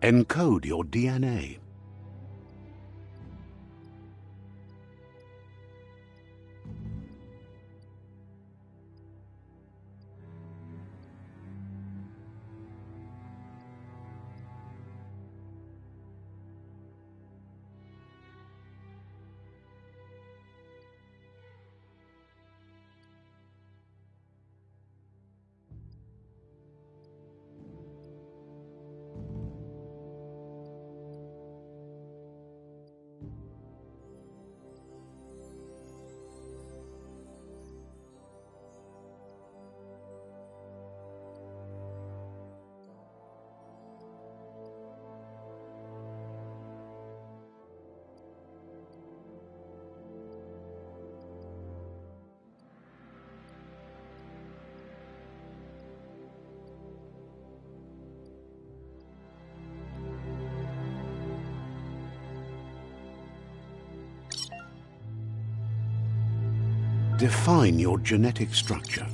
Encode your DNA. Define your genetic structure.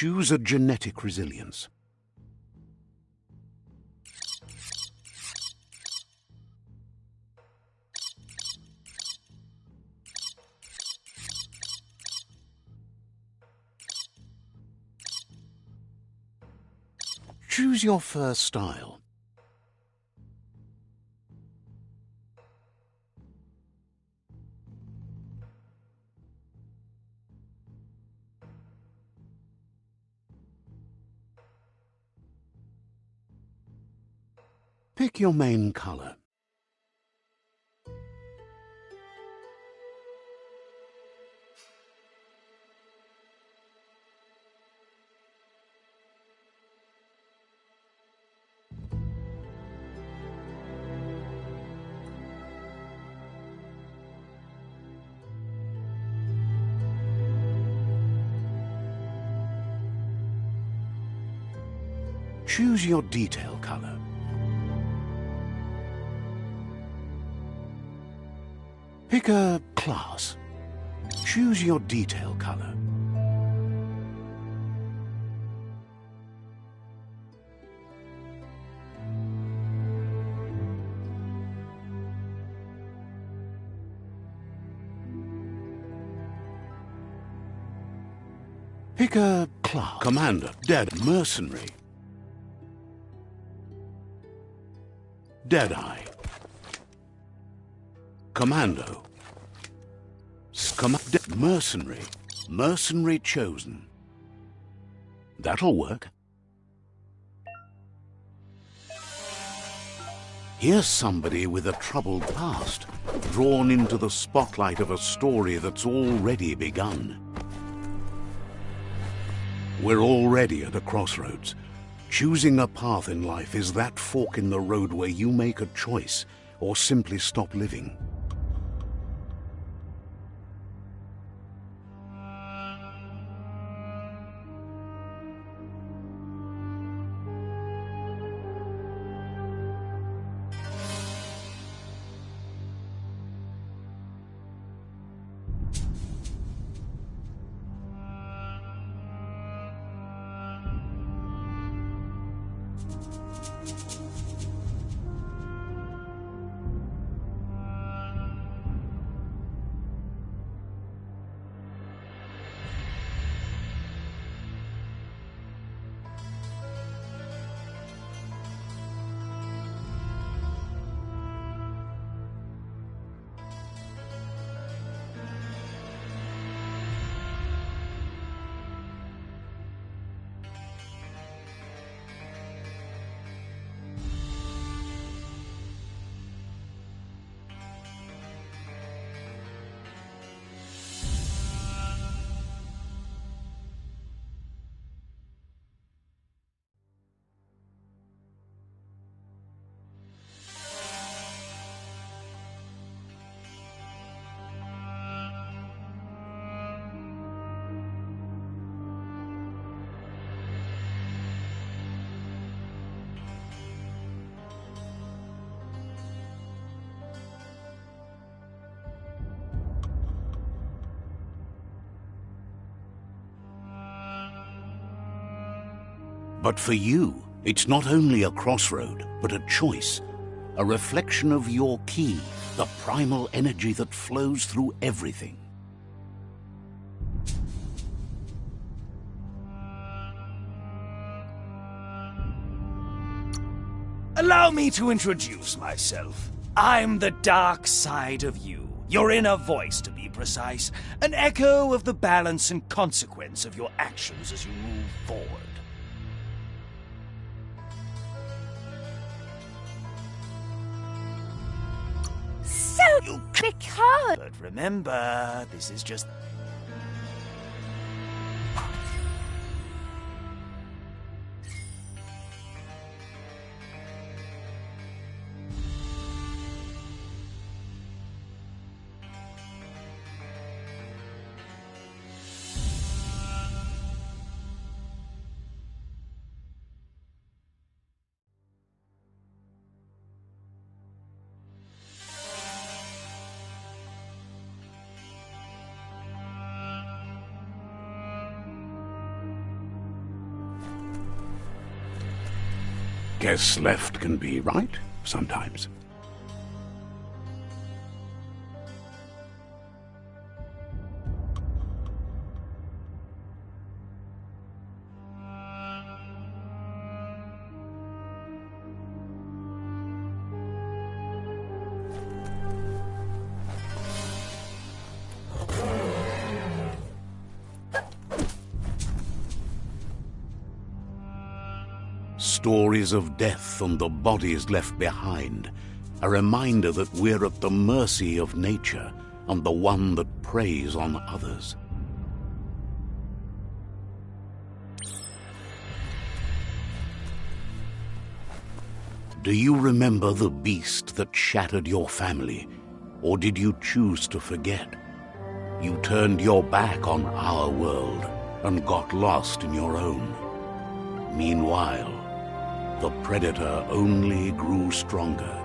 Choose a genetic resilience. Choose your fur style. Pick your main color. Choose your detail color. Pick a class. Choose your detail color. Pick a class. Commander, Dead, Mercenary. Deadeye. Commando. Mercenary. Mercenary chosen. That'll work. Here's somebody with a troubled past, drawn into the spotlight of a story that's already begun. We're already at a crossroads. Choosing a path in life is that fork in the road where you make a choice or simply stop living. But for you, it's not only a crossroad, but a choice. A reflection of your key, the primal energy that flows through everything. Allow me to introduce myself. I'm the dark side of you. Your inner voice, to be precise. An echo of the balance and consequence of your actions as you move forward. So, because... But remember, this is just... Guess left can be right, sometimes. Stories of death and the bodies left behind, a reminder that we're at the mercy of nature and the one that preys on others. Do you remember the beast that shattered your family, or did you choose to forget? You turned your back on our world and got lost in your own. Meanwhile, the predator only grew stronger.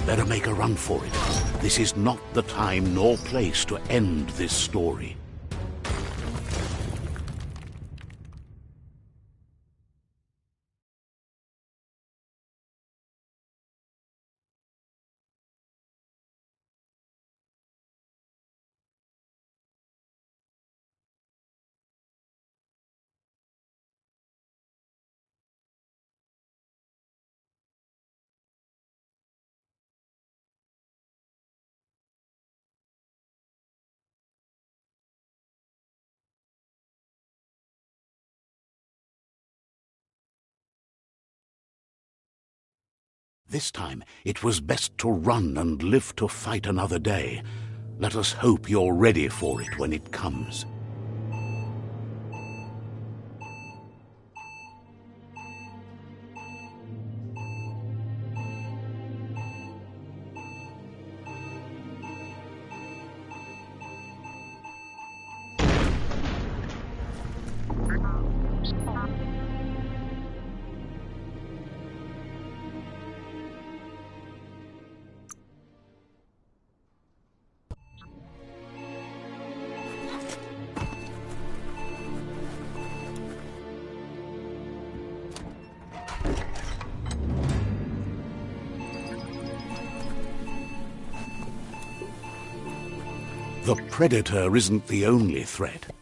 Better make a run for it. This is not the time nor place to end this story. This time, it was best to run and live to fight another day. Let us hope you're ready for it when it comes. The predator isn't the only threat.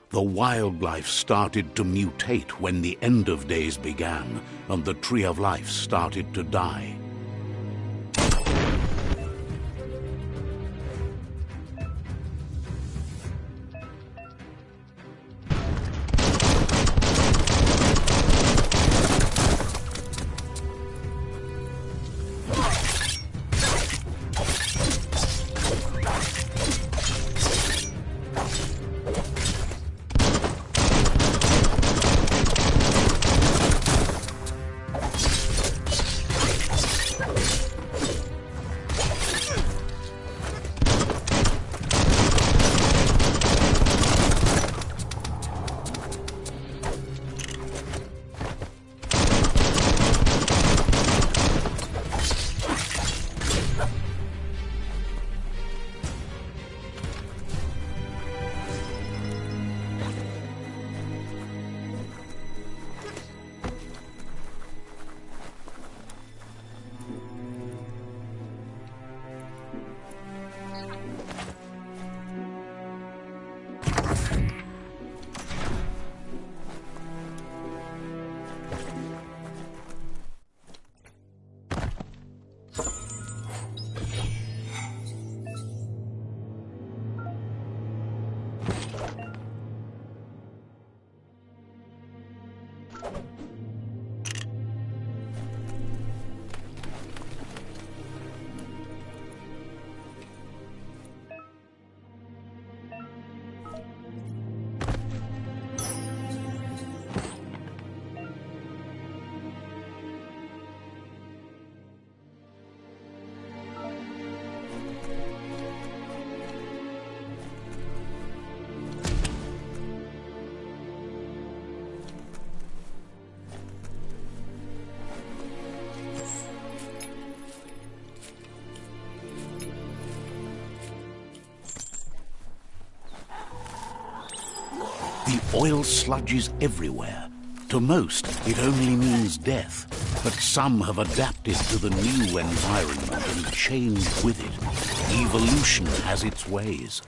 The wildlife started to mutate when the end of days began, and the Tree of Life started to die. The oil sludges everywhere. To most, it only means death. But some have adapted to the new environment and changed with it. Evolution has its ways.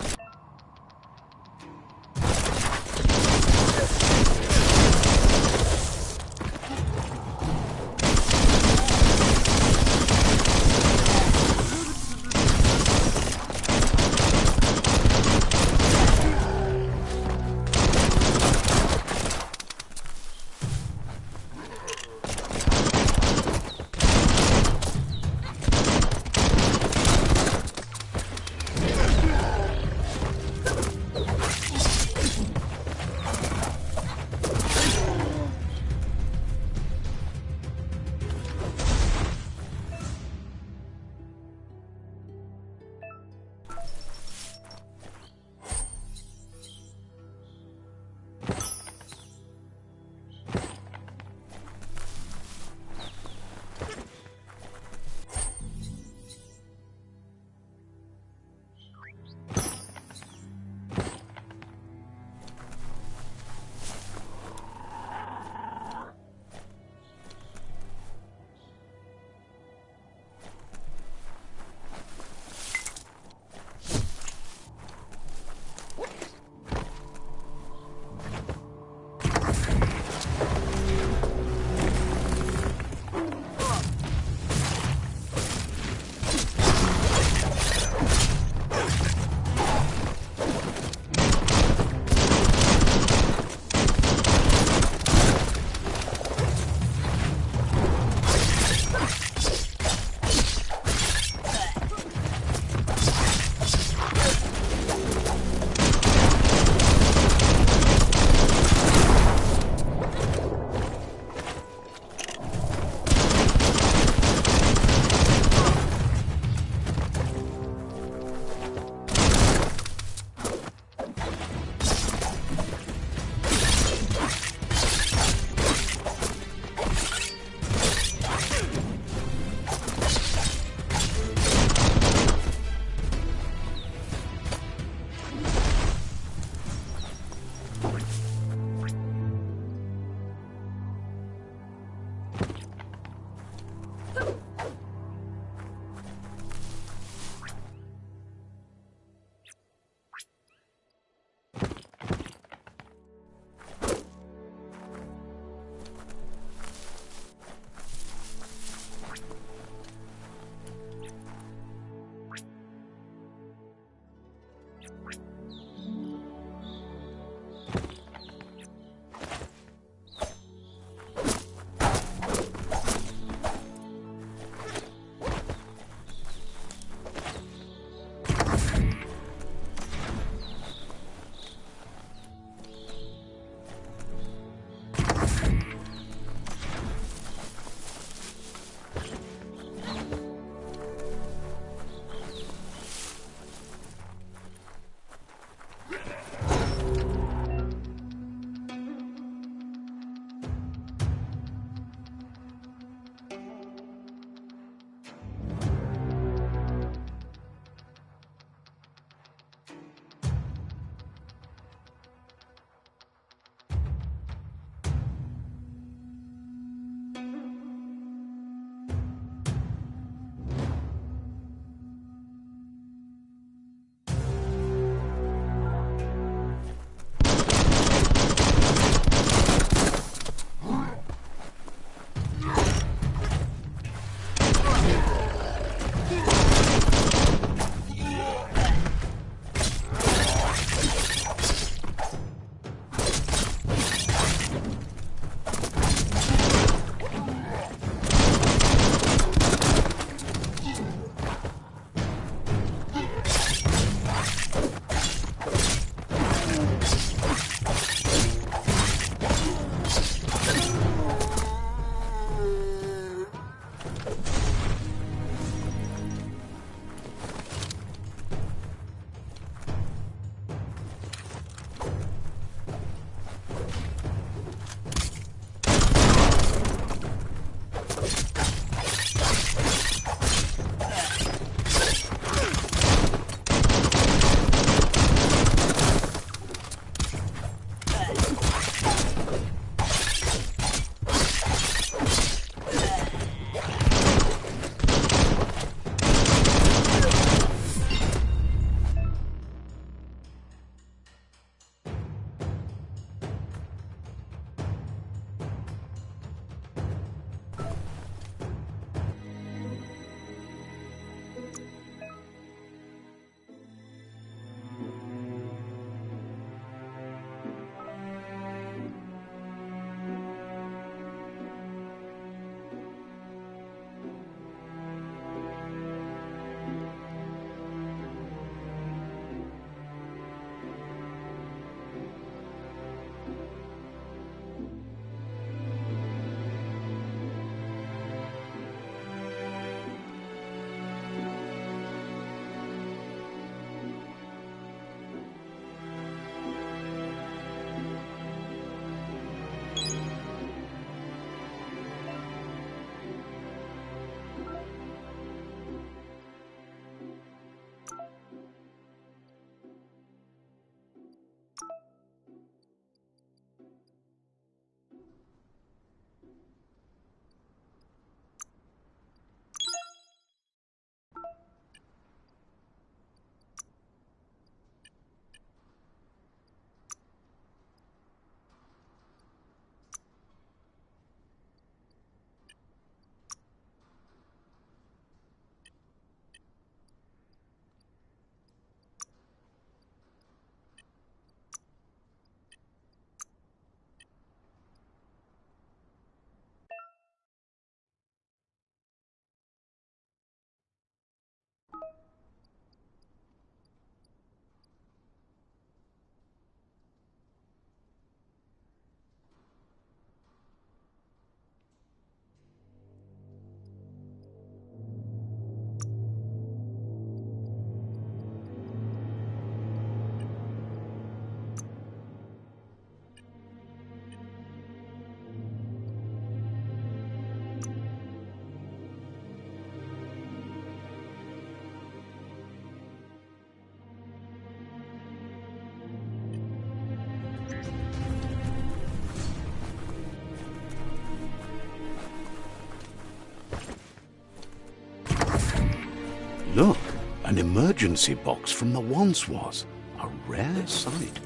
Look, an emergency box from the once was. A rare sight.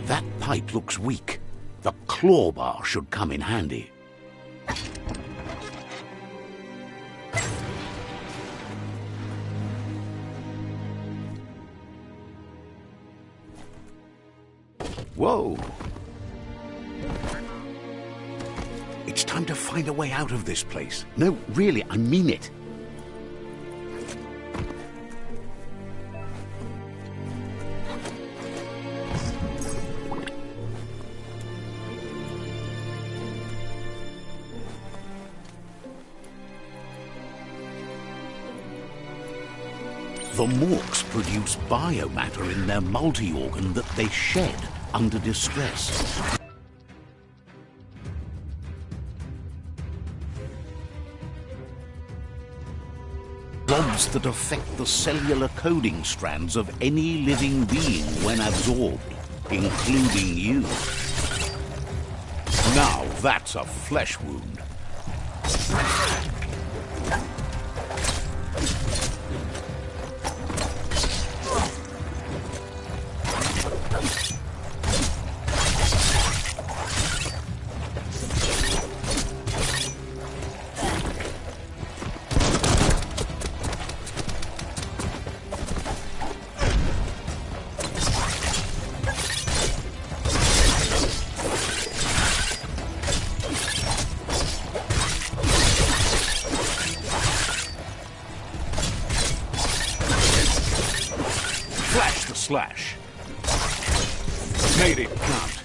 That pipe looks weak. The claw bar should come in handy. Whoa! It's time to find a way out of this place. No, really, I mean it. The Morks produce biomatter in their multi-organ that they shed under distress. Blobs that affect the cellular coding strands of any living being when absorbed, including you. Now that's a flesh wound. Slash. Made it count.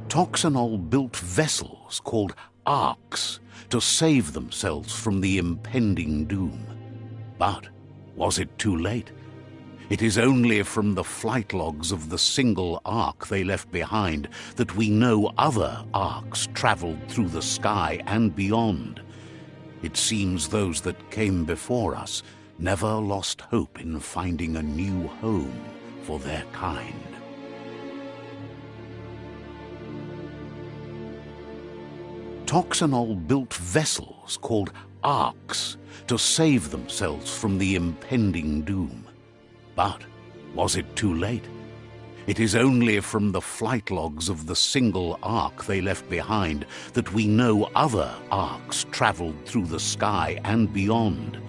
Toxanol built vessels called arks to save themselves from the impending doom. But was it too late? It is only from the flight logs of the single ark they left behind that we know other arks traveled through the sky and beyond. It seems those that came before us never lost hope in finding a new home for their kind. Toxanol built vessels called arks to save themselves from the impending doom. But was it too late? It is only from the flight logs of the single ark they left behind that we know other arks traveled through the sky and beyond.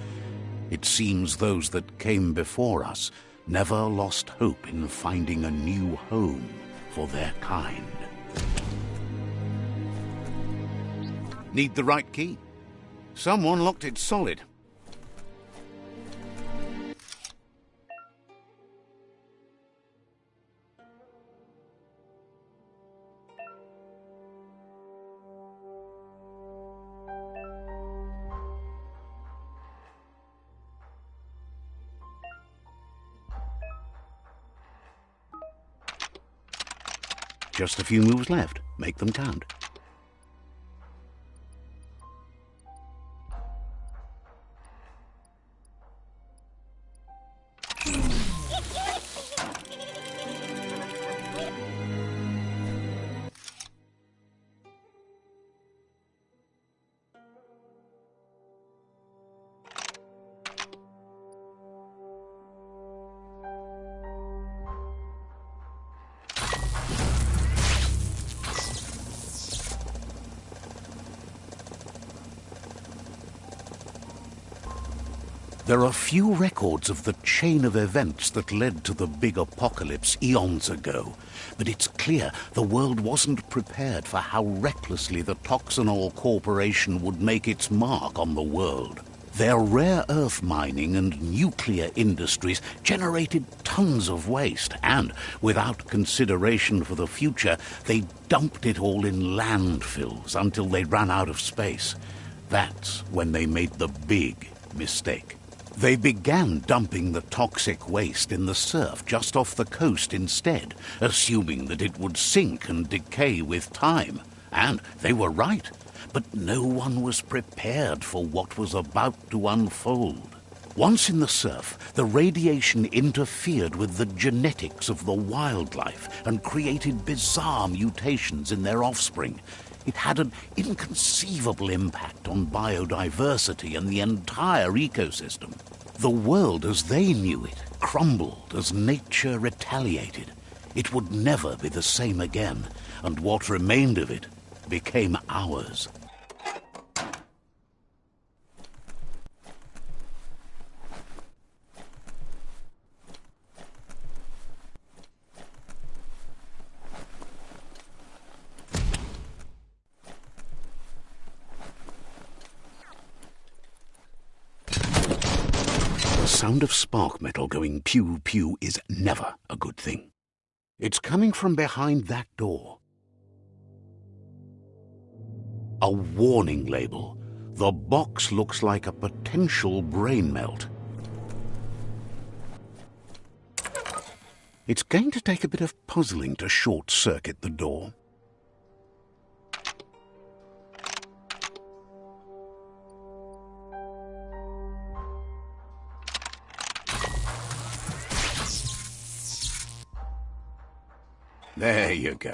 It seems those that came before us never lost hope in finding a new home for their kind. Need the right key? Someone locked it solid. Just a few moves left. Make them count. There are few records of the chain of events that led to the big apocalypse eons ago, but it's clear the world wasn't prepared for how recklessly the Toxanol Corporation would make its mark on the world. Their rare earth mining and nuclear industries generated tons of waste, and, without consideration for the future, they dumped it all in landfills until they ran out of space. That's when they made the big mistake. They began dumping the toxic waste in the surf just off the coast instead, assuming that it would sink and decay with time. And they were right. But no one was prepared for what was about to unfold. Once in the surf, the radiation interfered with the genetics of the wildlife and created bizarre mutations in their offspring. It had an inconceivable impact on biodiversity and the entire ecosystem. The world as they knew it crumbled as nature retaliated. It would never be the same again, and what remained of it became ours. The sound of spark metal going pew-pew is never a good thing. It's coming from behind that door. A warning label. The box looks like a potential brain melt. It's going to take a bit of puzzling to short-circuit the door. There you go.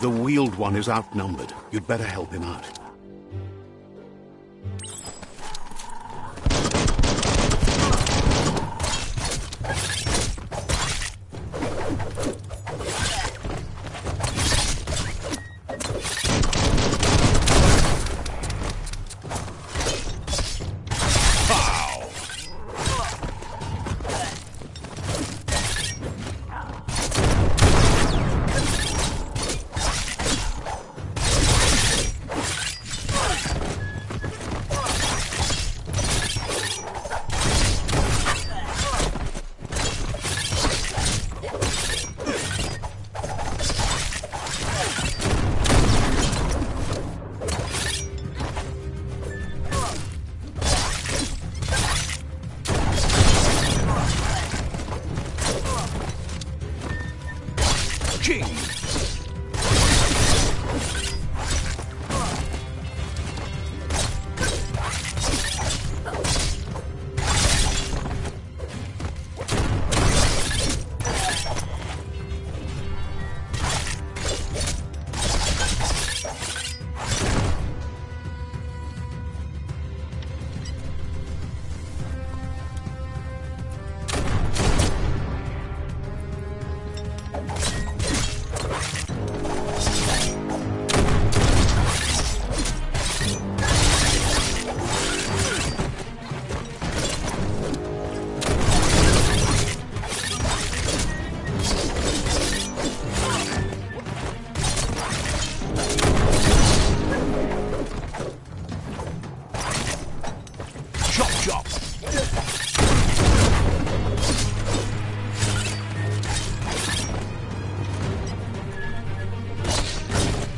The wheeled one is outnumbered. You'd better help him out.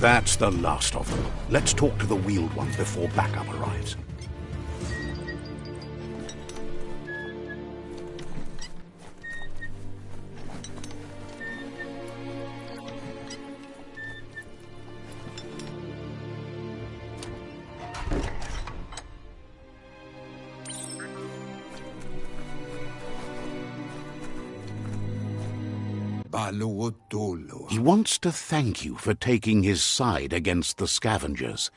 That's the last of them. Let's talk to the wheeled ones before backup arrives. He wants to thank you for taking his side against the scavengers.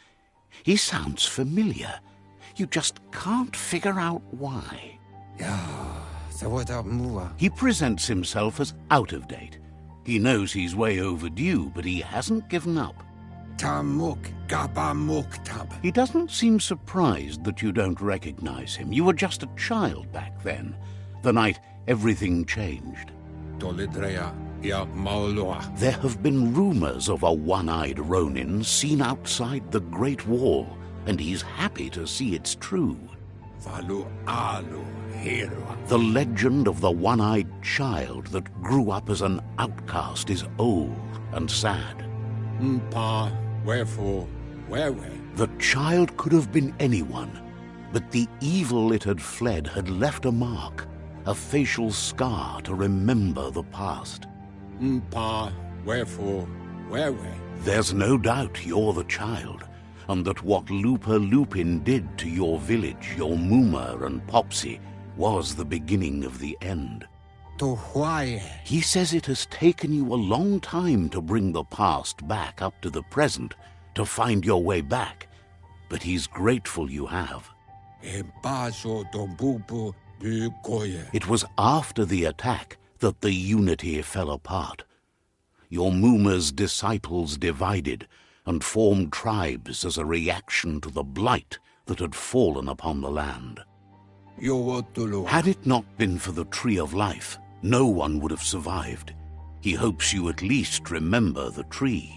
He sounds familiar. You just can't figure out why. He presents himself as out of date. He knows he's way overdue, but he hasn't given up. He doesn't seem surprised that you don't recognize him. You were just a child back then, the night everything changed. There have been rumors of a one-eyed Ronin seen outside the Great Wall, and he's happy to see it's true. The legend of the one-eyed child that grew up as an outcast is old and sad. The child could have been anyone, but the evil it had fled had left a mark, a facial scar to remember the past. There's no doubt you're the child, and that what Looper Lupin did to your village, your Muma and Popsy, was the beginning of the end. He says it has taken you a long time to bring the past back up to the present, to find your way back, but he's grateful you have. It was after the attack that the unity fell apart. Your Muma's disciples divided and formed tribes as a reaction to the blight that had fallen upon the land. Had it not been for the Tree of Life, no one would have survived. He hopes you at least remember the tree.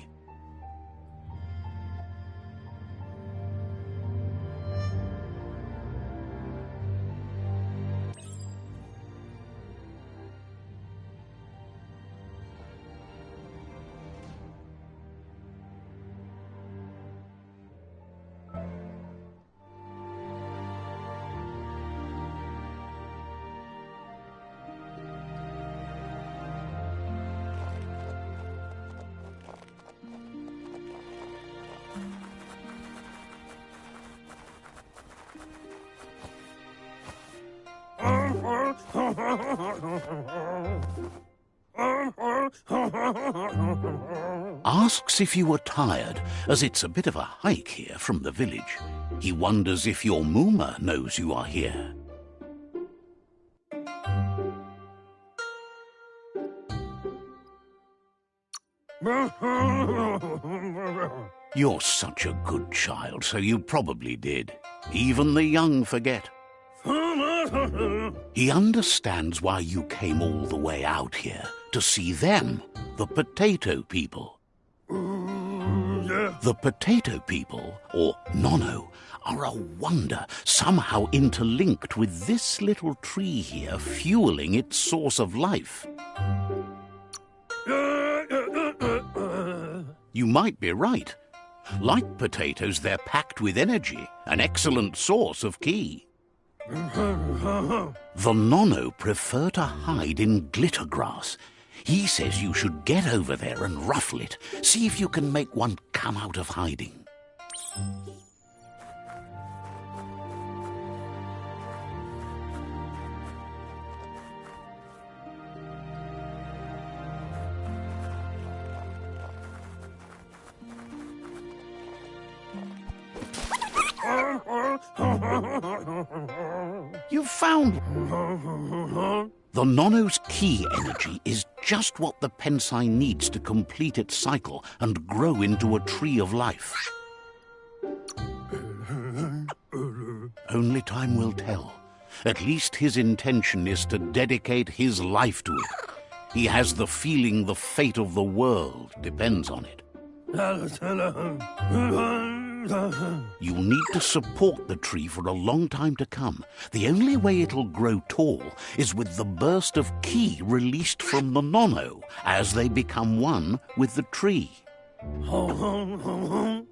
Asks if you were tired, as it's a bit of a hike here from the village. He wonders if your Muma knows you are here. You're such a good child, so you probably did. Even the young forget. He understands why you came all the way out here, to see them, the potato people. The potato people, or Nono, are a wonder, somehow interlinked with this little tree here, fueling its source of life. You might be right. Like potatoes, they're packed with energy, an excellent source of ki. The Nono prefer to hide in glitter grass. He says you should get over there and ruffle it. See if you can make one come out of hiding. You found... The Nono's ki energy is just what the Pensai needs to complete its cycle and grow into a tree of life. Only time will tell. At least his intention is to dedicate his life to it. He has the feeling the fate of the world depends on it. You'll need to support the tree for a long time to come. The only way it'll grow tall is with the burst of ki released from the Nono as they become one with the tree.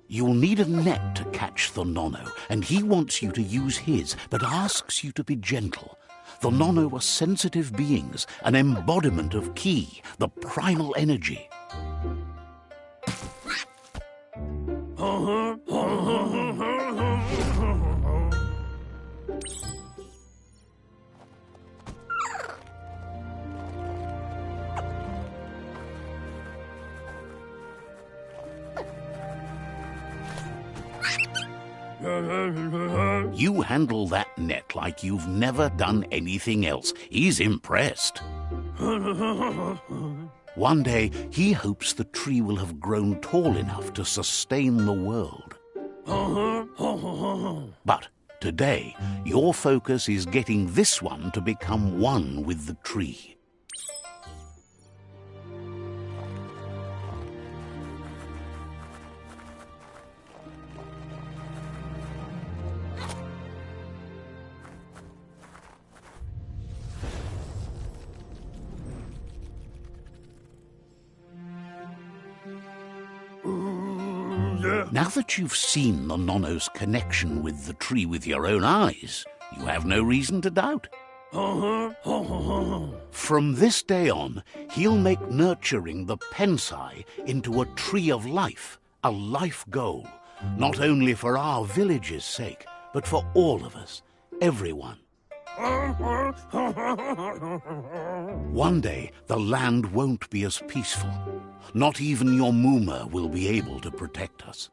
You'll need a net to catch the Nono, and he wants you to use his, but asks you to be gentle. The Nono are sensitive beings, an embodiment of ki, the primal energy. You handle that net like you've never done anything else. He's impressed. One day, he hopes the tree will have grown tall enough to sustain the world. But today, your focus is getting this one to become one with the tree. Now that you've seen the Nonno's connection with the tree with your own eyes, you have no reason to doubt. From this day on, he'll make nurturing the Pensai into a tree of life, a life goal, not only for our village's sake, but for all of us, everyone. One day, the land won't be as peaceful. Not even your Muma will be able to protect us.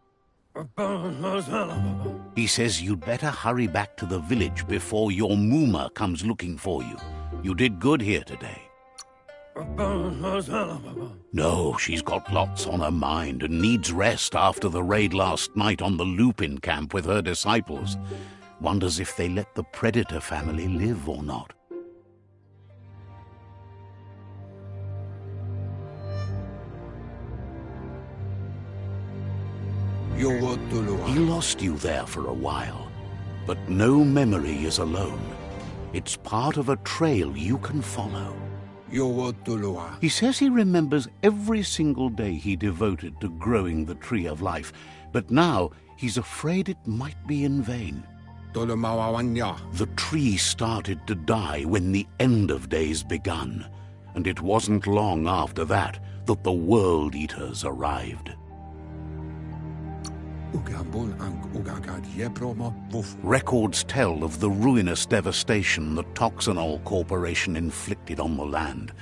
He says you'd better hurry back to the village before your Muma comes looking for you. You did good here today. No, she's got lots on her mind and needs rest after the raid last night on the Lupin camp with her disciples. Wonders if they let the Predator family live or not. He lost you there for a while, but no memory is alone. It's part of a trail you can follow. He says he remembers every single day he devoted to growing the Tree of Life, but now he's afraid it might be in vain. The tree started to die when the end of days begun, and it wasn't long after that that the World Eaters arrived. Records tell of the ruinous devastation the Toxanol Corporation inflicted on the land.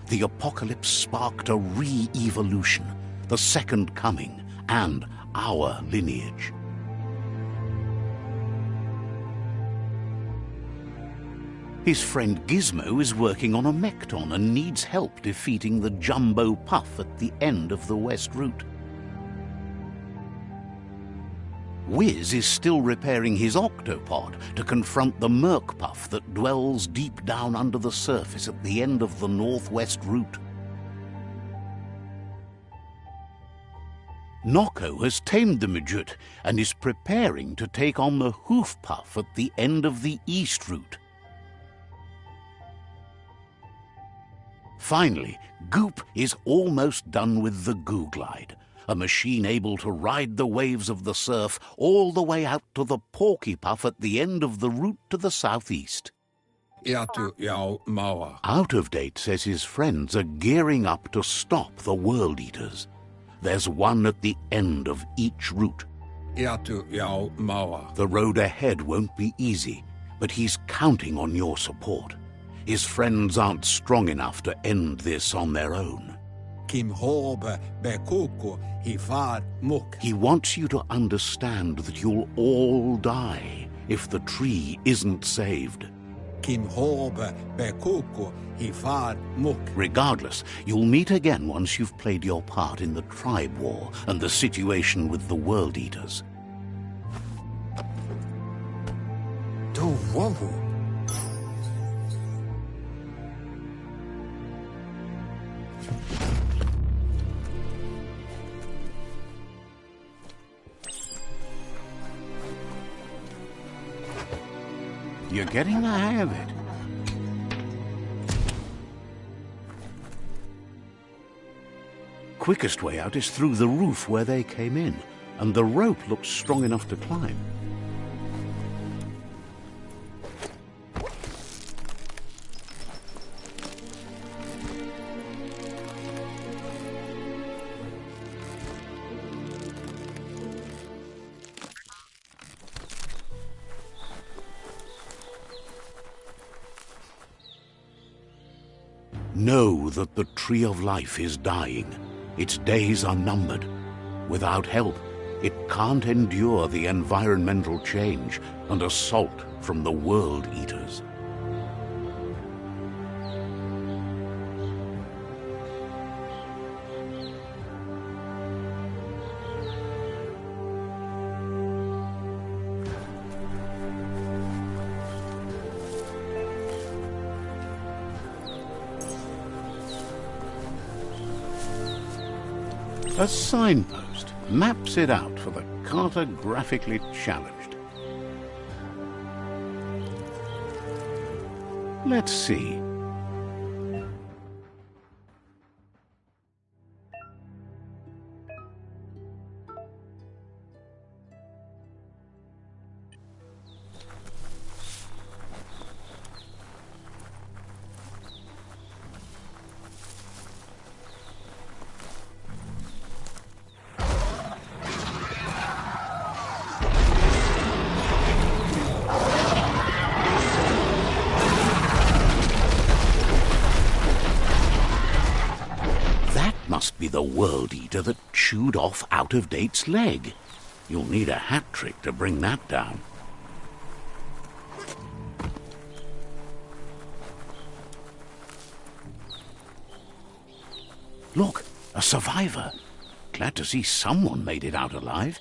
The apocalypse sparked a re-evolution, the Second Coming, and our lineage. His friend Gizmo is working on a Mekton and needs help defeating the Jumbo Puff at the end of the West Route. Wiz is still repairing his octopod to confront the Merc Puff that dwells deep down under the surface at the end of the Northwest Route. Nocco has tamed the Midget and is preparing to take on the Hoof Puff at the end of the East Route. Finally, Goop is almost done with the Googlide, a machine able to ride the waves of the surf all the way out to the Porky Puff at the end of the route to the southeast. Out of Date says his friends are gearing up to stop the World Eaters. There's one at the end of each route. The road ahead won't be easy, but he's counting on your support. His friends aren't strong enough to end this on their own. He wants you to understand that you'll all die if the tree isn't saved. Regardless, you'll meet again once you've played your part in the tribe war and the situation with the World Eaters. You're getting the hang of it. Quickest way out is through the roof where they came in, and the rope looks strong enough to climb. Know that the Tree of Life is dying. Its days are numbered. Without help, It can't endure the environmental change and assault from the World Eaters. A signpost maps it out for the cartographically challenged. Let's see. Must be the World Eater that chewed off Out-of-Date's leg. You'll need a hat trick to bring that down. Look, a survivor. Glad to see someone made it out alive.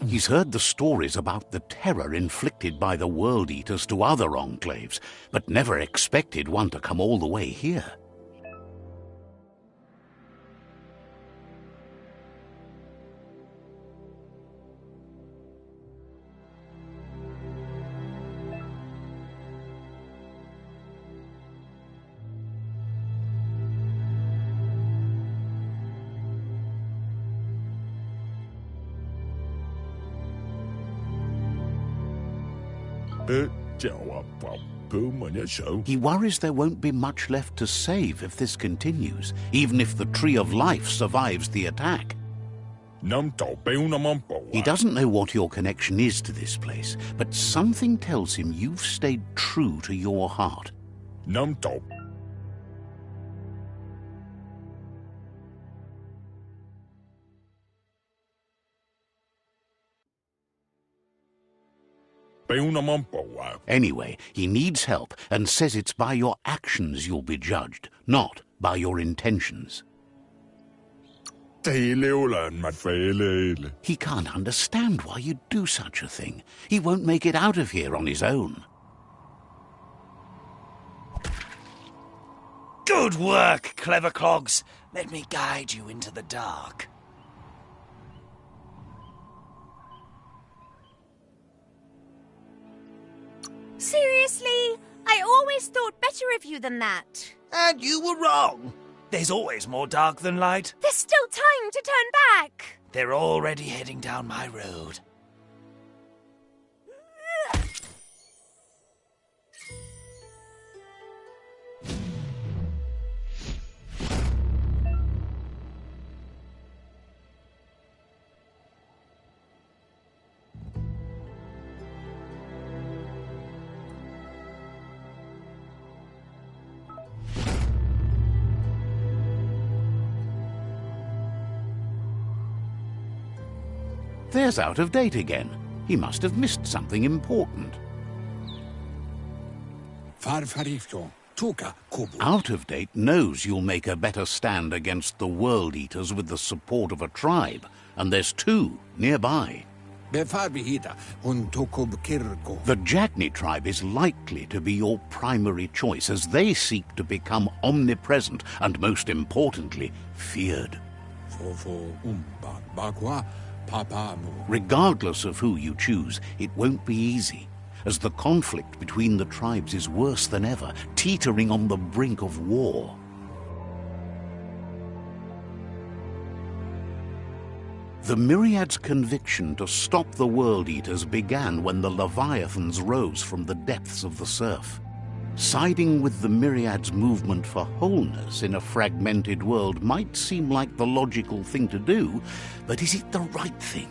He's heard the stories about the terror inflicted by the World Eaters to other enclaves, but never expected one to come all the way here. He worries there won't be much left to save if this continues, even if the Tree of Life survives the attack. He doesn't know what your connection is to this place, but something tells him you've stayed true to your heart. Anyway, he needs help and says it's by your actions you'll be judged, not by your intentions. He can't understand why you'd do such a thing. He won't make it out of here on his own. Good work, clever clogs. Let me guide you into the dark. Seriously? I always thought better of you than that. And you were wrong. There's always more dark than light. There's still time to turn back. They're already heading down my road. There's Out-of-Date again. He must have missed something important. Out-of-Date knows you'll make a better stand against the World Eaters with the support of a tribe, and there's two nearby. The Jagni tribe is likely to be your primary choice as they seek to become omnipresent and, most importantly, feared. Regardless of who you choose, it won't be easy, as the conflict between the tribes is worse than ever, teetering on the brink of war. The Myriad's conviction to stop the World Eaters began when the Leviathans rose from the depths of the surf. Siding with the Myriad's movement for wholeness in a fragmented world might seem like the logical thing to do, but is it the right thing?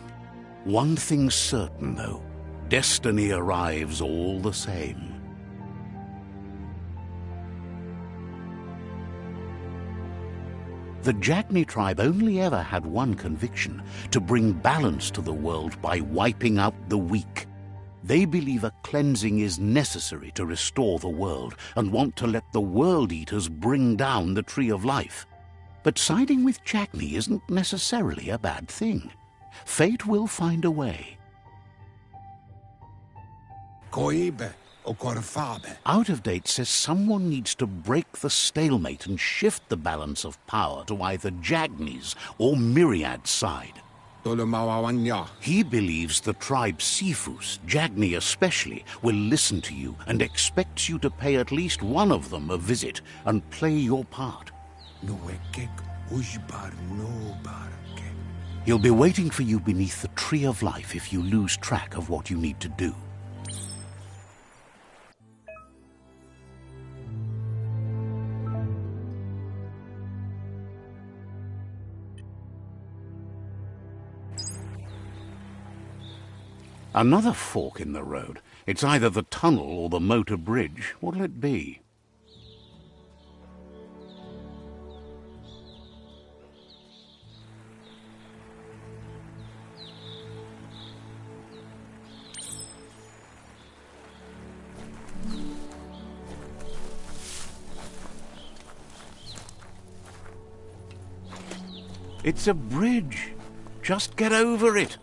One thing's certain, though. Destiny arrives all the same. The Jagni tribe only ever had one conviction: to bring balance to the world by wiping out the weak. They believe a cleansing is necessary to restore the world and want to let the World Eaters bring down the Tree of Life. But siding with Jagni isn't necessarily a bad thing. Fate will find a way. Koibe o Korfabe. Out of Date says someone needs to break the stalemate and shift the balance of power to either Jagni's or Myriad's side. Tolomawawanya. He believes the tribe Sifus, Jagni especially, will listen to you and expects you to pay at least one of them a visit and play your part. Nuekek ujbar no barke. He'll be waiting for you beneath the Tree of Life if you lose track of what you need to do. Another fork in the road. It's either the tunnel or the motor bridge. What'll it be? It's a bridge. Just get over it.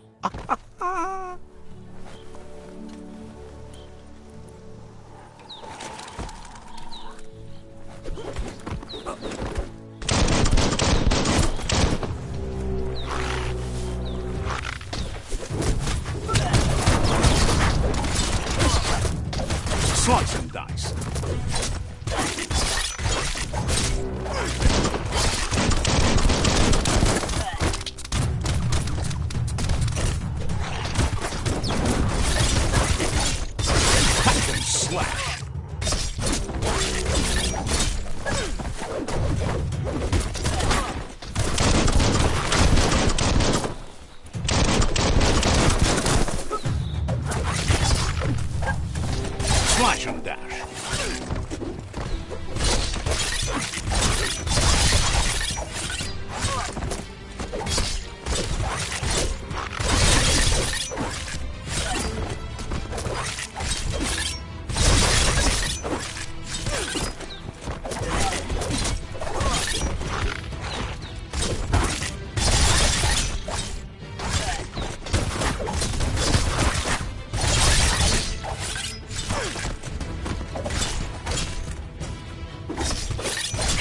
Slice and dice. Hack and slash. Slash and dash.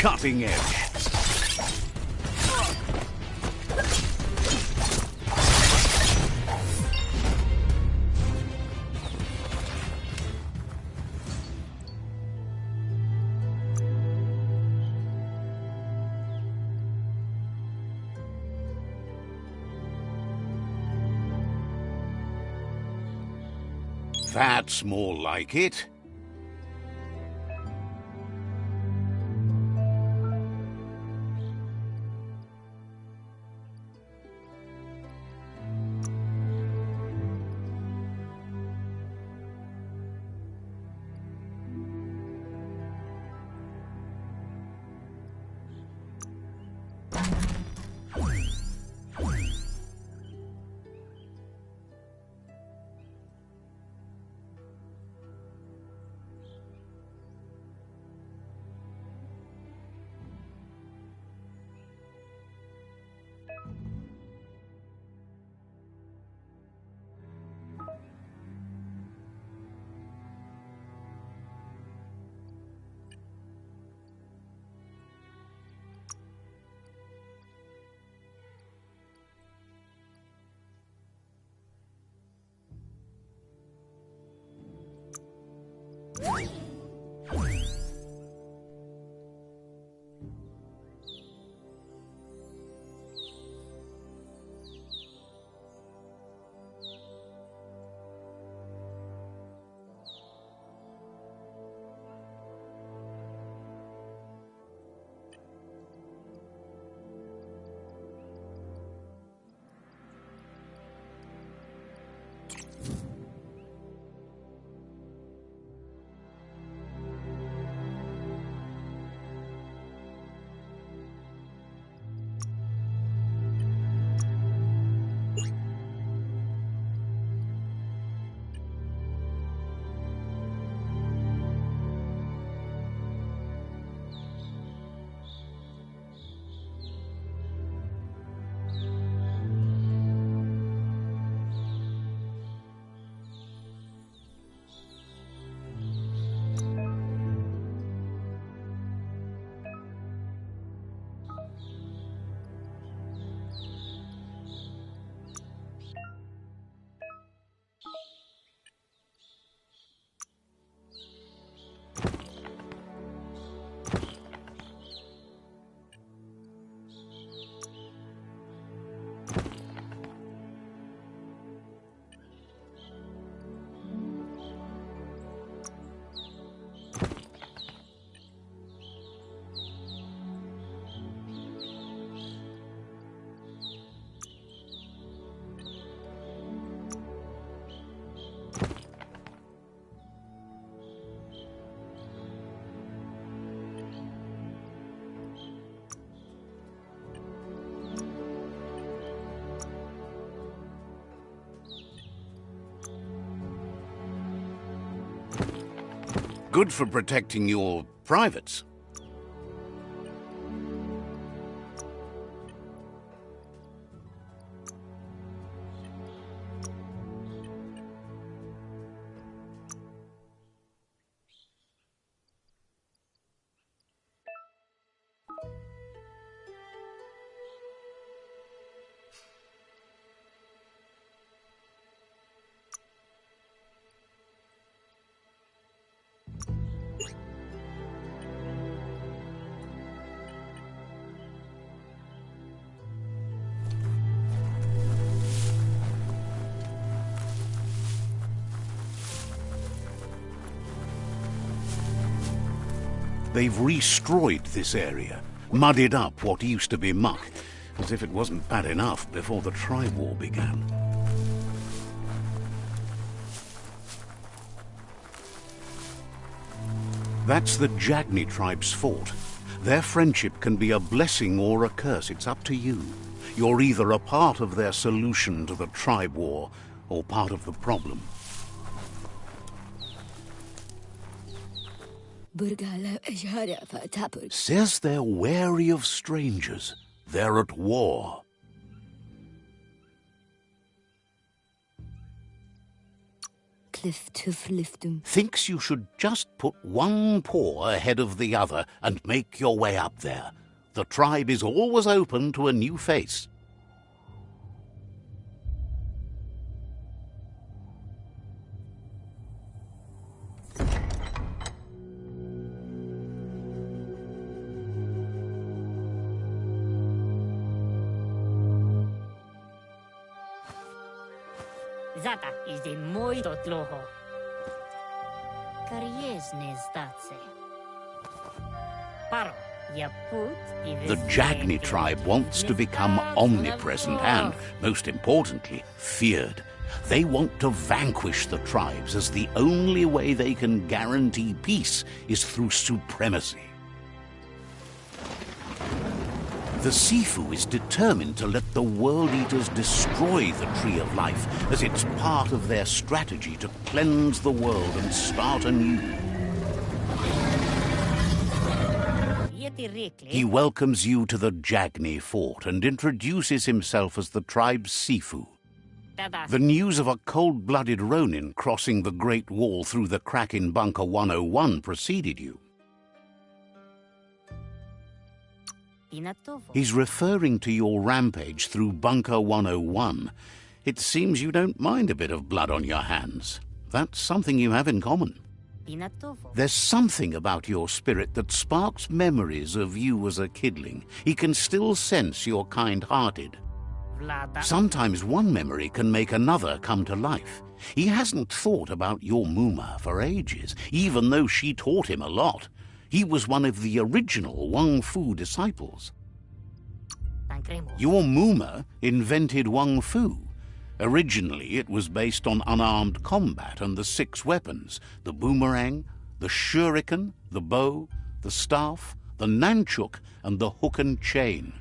Cutting edge. That's more like it. good for protecting your privates. They've destroyed this area, muddied up what used to be muck, as if it wasn't bad enough before the tribe war began. That's the Jagni tribe's fort. Their friendship can be a blessing or a curse. It's up to you. You're either a part of their solution to the tribe war or part of the problem. Says they're wary of strangers. They're at war. Thinks you should just put one paw ahead of the other and make your way up there. The tribe is always open to a new face. Zata is the moi do tloho. Kariesne statse. Paro, the Jagni tribe wants to become omnipresent and, most importantly, feared. They want to vanquish the tribes, as the only way they can guarantee peace is through supremacy. The Sifu is determined to let the World Eaters destroy the Tree of Life, as it's part of their strategy to cleanse the world and start anew. He welcomes you to the Jagni fort and introduces himself as the tribe's Sifu. The news of a cold-blooded Ronin crossing the Great Wall through the crack in Bunker 101 preceded you. He's referring to your rampage through Bunker 101. It seems you don't mind a bit of blood on your hands. That's something you have in common. There's something about your spirit that sparks memories of you as a kidling. He can still sense you're kind-hearted. Sometimes one memory can make another come to life. He hasn't thought about your Muma for ages, even though she taught him a lot. He was one of the original Wang Fu disciples. Your Muma invented Wang Fu. Originally, it was based on unarmed combat and the 6 weapons: the boomerang, the shuriken, the bow, the staff, the nunchuk, and the hook and chain.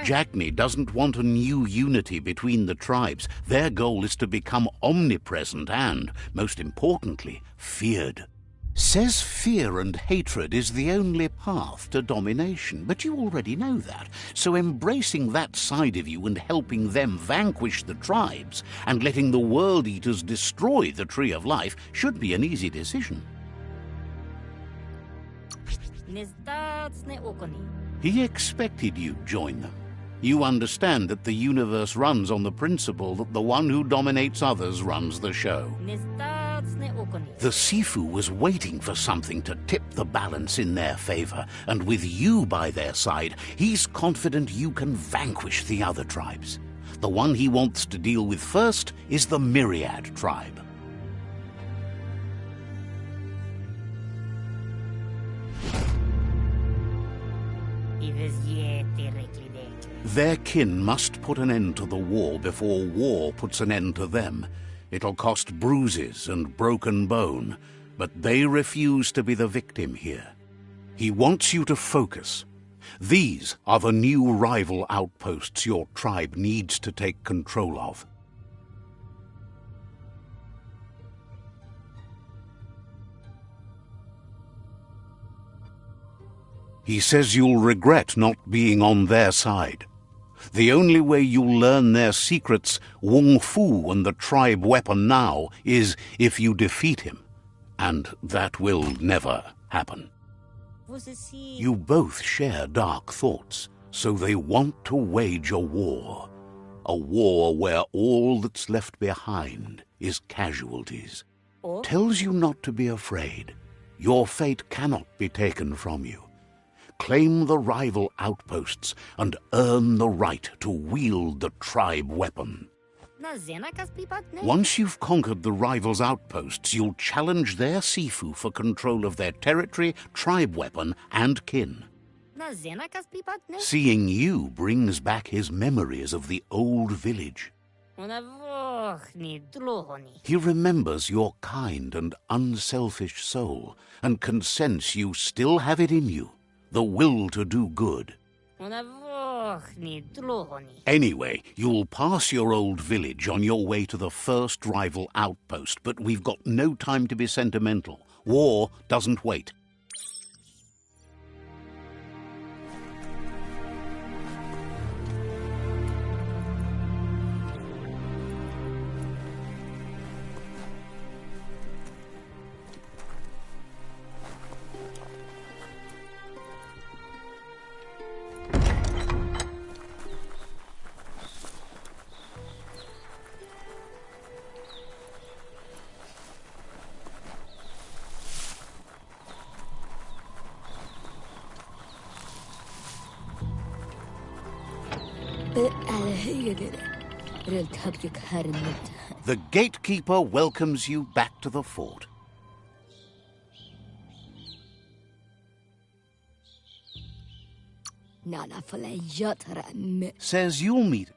Jagni doesn't want a new unity between the tribes. Their goal is to become omnipresent and, most importantly, feared. Says fear and hatred is the only path to domination, but you already know that. So embracing that side of you and helping them vanquish the tribes and letting the World Eaters destroy the Tree of Life should be an easy decision. He expected you'd join them. You understand that the universe runs on the principle that the one who dominates others runs the show. The Sifu was waiting for something to tip the balance in their favor, and with you by their side, he's confident you can vanquish the other tribes. The one he wants to deal with first is the Myriad tribe. Their kin must put an end to the war before war puts an end to them. It'll cost bruises and broken bone, but they refuse to be the victim here. He wants you to focus. These are the new rival outposts your tribe needs to take control of. He says you'll regret not being on their side. The only way you'll learn their secrets, Wung Fu and the tribe weapon now, is if you defeat him. And that will never happen. You both share dark thoughts, so they want to wage a war. A war where all that's left behind is casualties. Tells you not to be afraid. Your fate cannot be taken from you. Claim the rival outposts and earn the right to wield the tribe weapon. Once you've conquered the rivals' outposts, you'll challenge their Sifu for control of their territory, tribe weapon, and kin. Seeing you brings back his memories of the old village. He remembers your kind and unselfish soul, and can sense you still have it in you, the will to do good. Anyway, you'll pass your old village on your way to the first rival outpost, but we've got no time to be sentimental. War doesn't wait. The gatekeeper welcomes you back to the fort. Says you'll meet.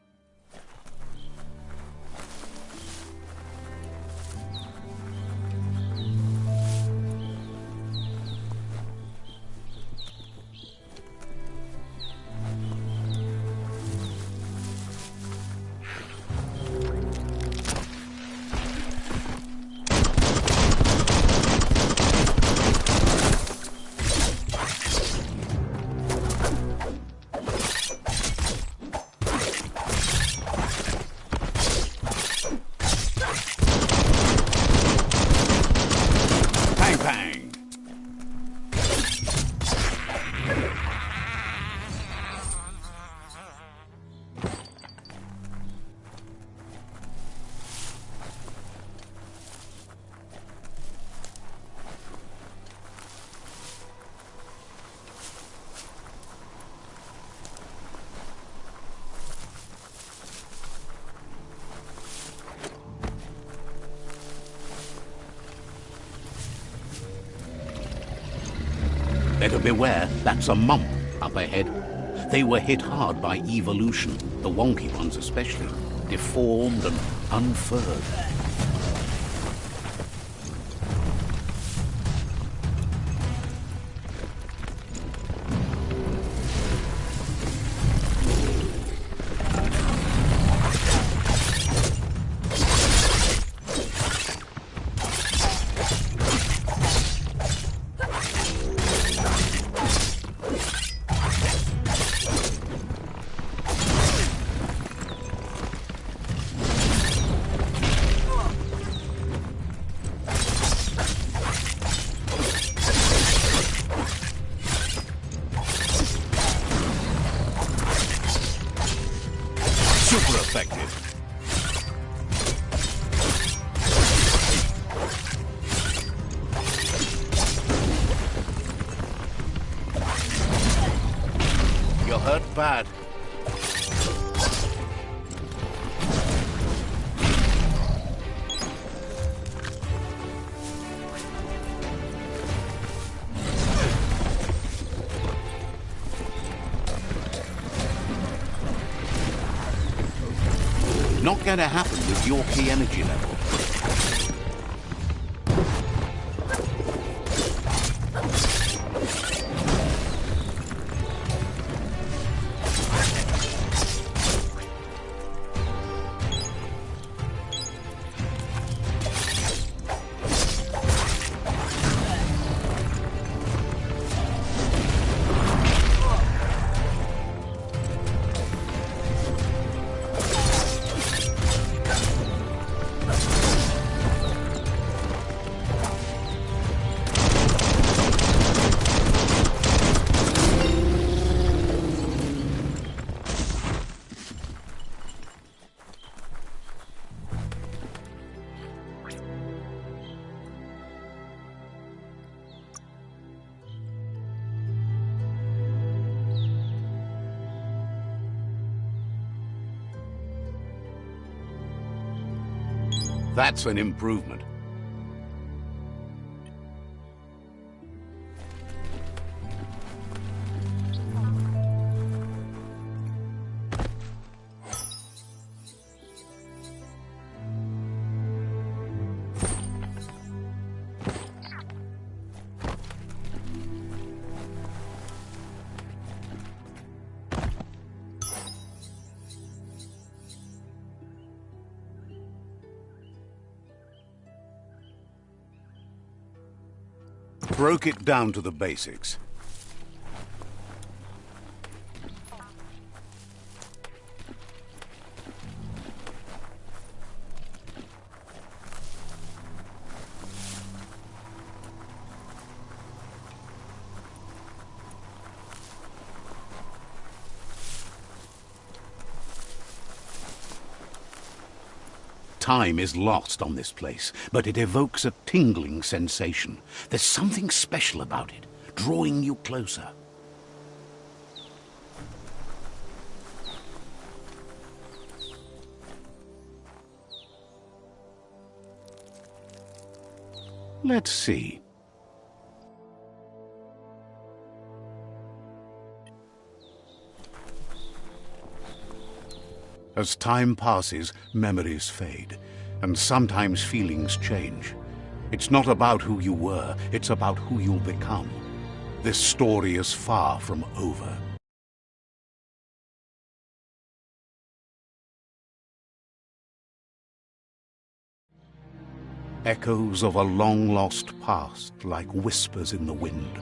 Better beware, that's a mump up ahead. They were hit hard by evolution, the wonky ones especially, deformed and unfurred. Super effective. You're hurt bad. Not going to happen with your key energy level. That's an improvement. Broke it down to the basics. Time is lost on this place, but it evokes a tingling sensation. There's something special about it, drawing you closer. Let's see. As time passes, memories fade, and sometimes feelings change. It's not about who you were, it's about who you'll become. This story is far from over. Echoes of a long-lost past, like whispers in the wind.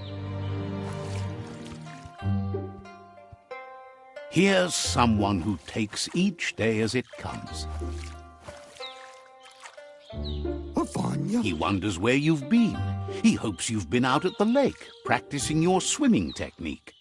Here's someone who takes each day as it comes. He wonders where you've been. He hopes you've been out at the lake, practicing your swimming technique.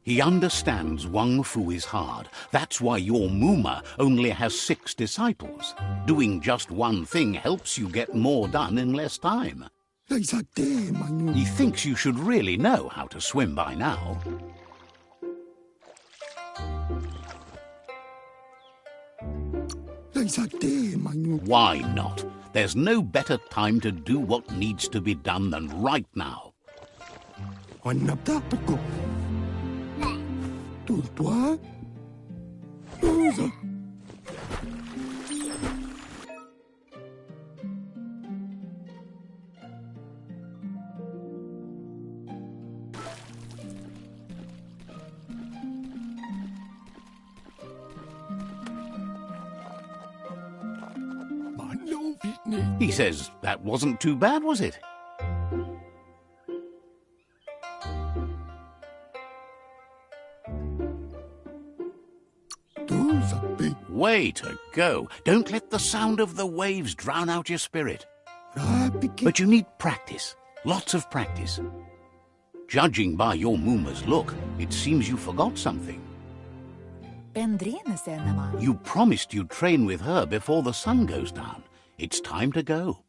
He understands Wang Fu is hard. That's why your Muma only has 6 disciples. Doing just one thing helps you get more done in less time. He thinks you should really know how to swim by now. Why not? There's no better time to do what needs to be done than right now. He says that wasn't too bad, was it? Way to go. Don't let the sound of the waves drown out your spirit. But you need practice. Lots of practice. Judging by your Muma's look, it seems you forgot something. You promised you'd train with her before the sun goes down. It's time to go.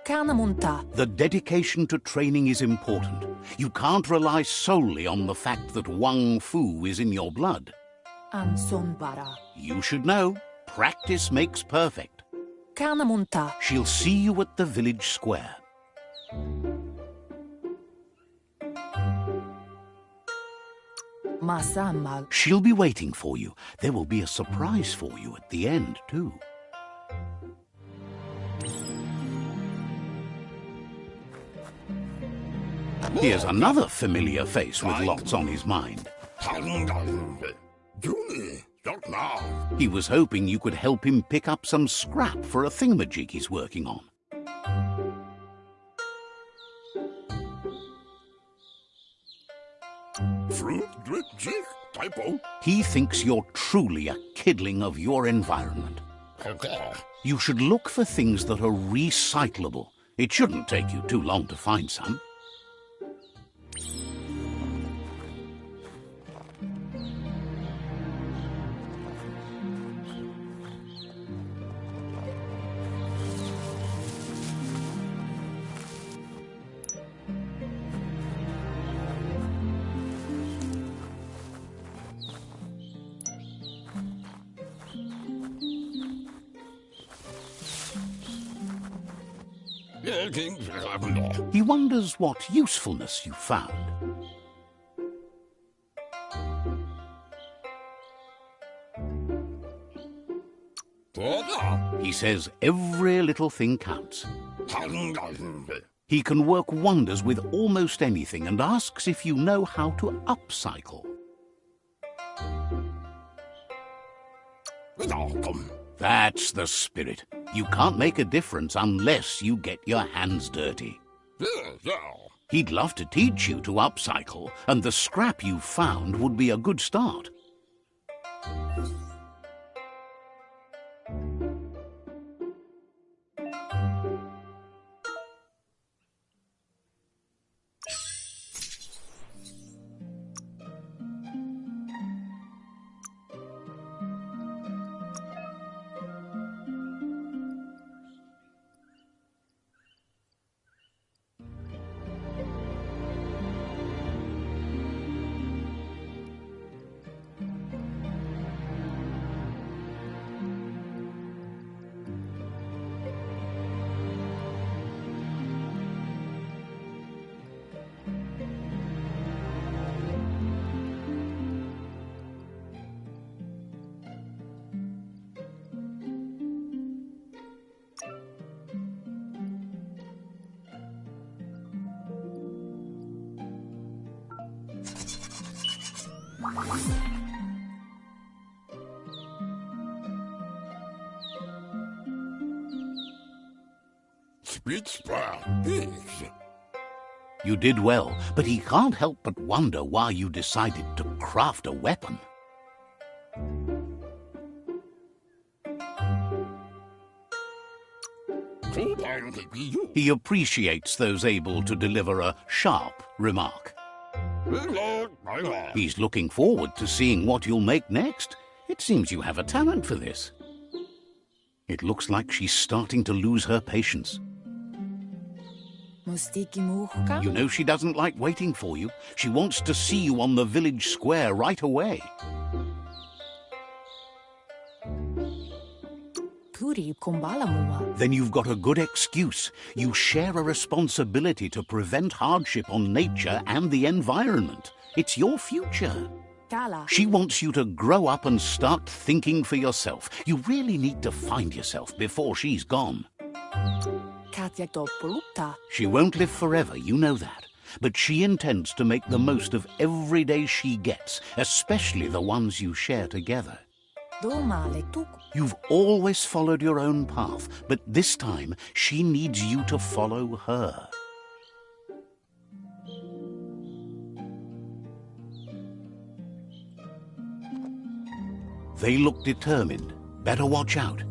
The dedication to training is important. You can't rely solely on the fact that Wang Fu is in your blood. You should know, practice makes perfect. She'll see you at the village square. She'll be waiting for you. There will be a surprise for you at the end, too. Here's another familiar face with lots on his mind. He was hoping you could help him pick up some scrap for a thingamajig he's working on. He thinks you're truly a kidling of your environment. You should look for things that are recyclable. It shouldn't take you too long to find some. He wonders what usefulness you found. He says every little thing counts. He can work wonders with almost anything and asks if you know how to upcycle. That's the spirit. You can't make a difference unless you get your hands dirty. He'd love to teach you to upcycle, and the scrap you found would be a good start. You did well, but he can't help but wonder why you decided to craft a weapon. He appreciates those able to deliver a sharp remark. He's looking forward to seeing what you'll make next. It seems you have a talent for this. It looks like she's starting to lose her patience. You know she doesn't like waiting for you. She wants to see you on the village square right away. Then you've got a good excuse. You share a responsibility to prevent hardship on nature and the environment. It's your future. She wants you to grow up and start thinking for yourself. You really need to find yourself before she's gone. She won't live forever, you know that. But she intends to make the most of every day she gets, especially the ones you share together. You've always followed your own path, but this time she needs you to follow her. They look determined. Better watch out.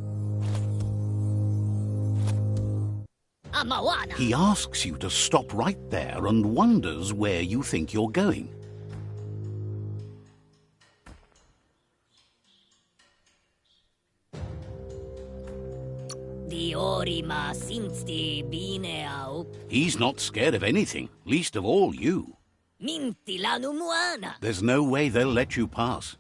He asks you to stop right there and wonders where you think you're going. He's not scared of anything, least of all you. There's no way they'll let you pass.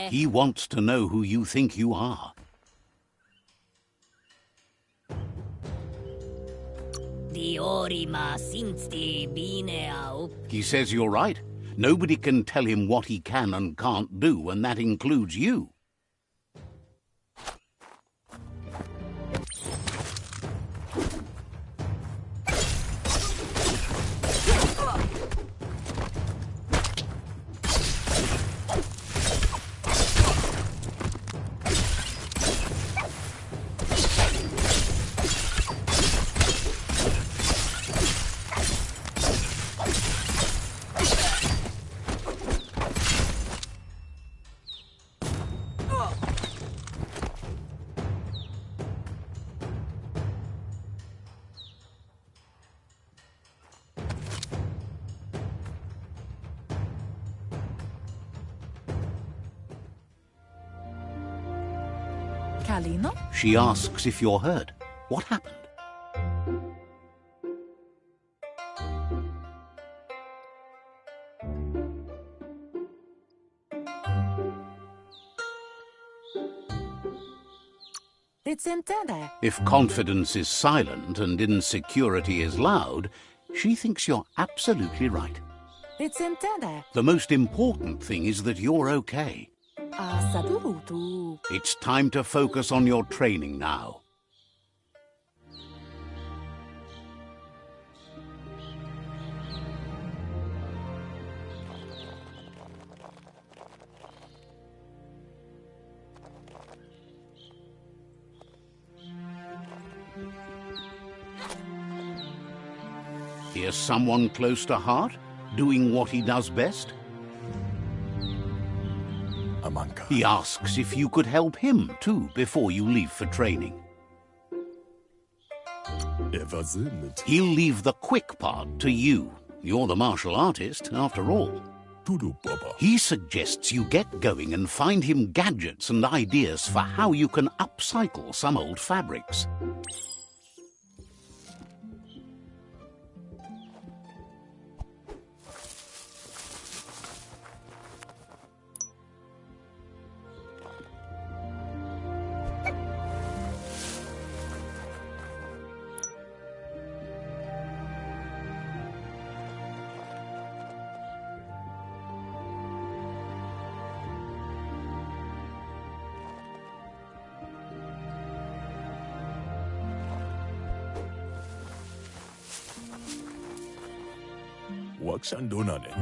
He wants to know who you think you are. He says you're right. Nobody can tell him what he can and can't do, and that includes you. She asks if you're hurt. What happened? If confidence is silent and insecurity is loud, she thinks you're absolutely right. The most important thing is that you're okay. It's time to focus on your training now. Here's someone close to heart, doing what he does best. Amanka. He asks if you could help him too before you leave for training. He'll leave the quick part to you. You're the martial artist, after all. He suggests you get going and find him gadgets and ideas for how you can upcycle some old fabrics.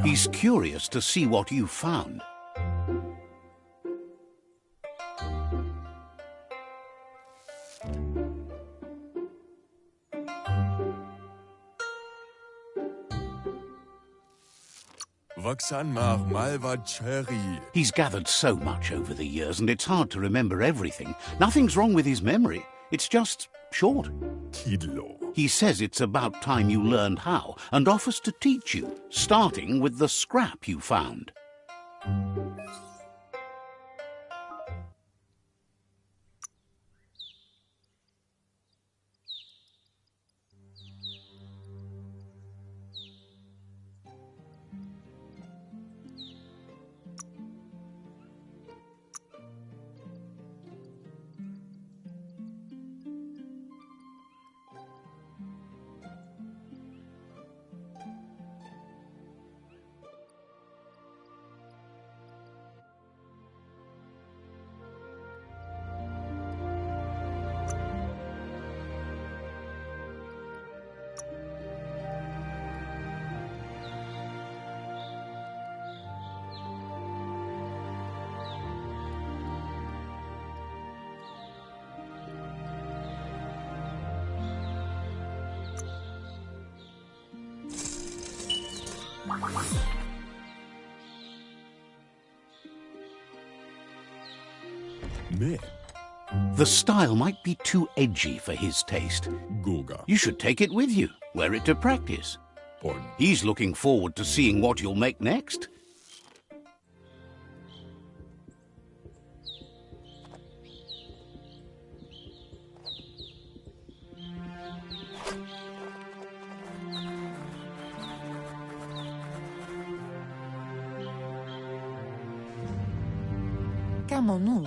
He's curious to see what you found. He's gathered so much over the years, and it's hard to remember everything. Nothing's wrong with his memory. It's just short. He says it's about time you learned how, and offers to teach you, starting with the scrap you found. The style might be too edgy for his taste. You should take it with you, wear it to practice. He's looking forward to seeing what you'll make next.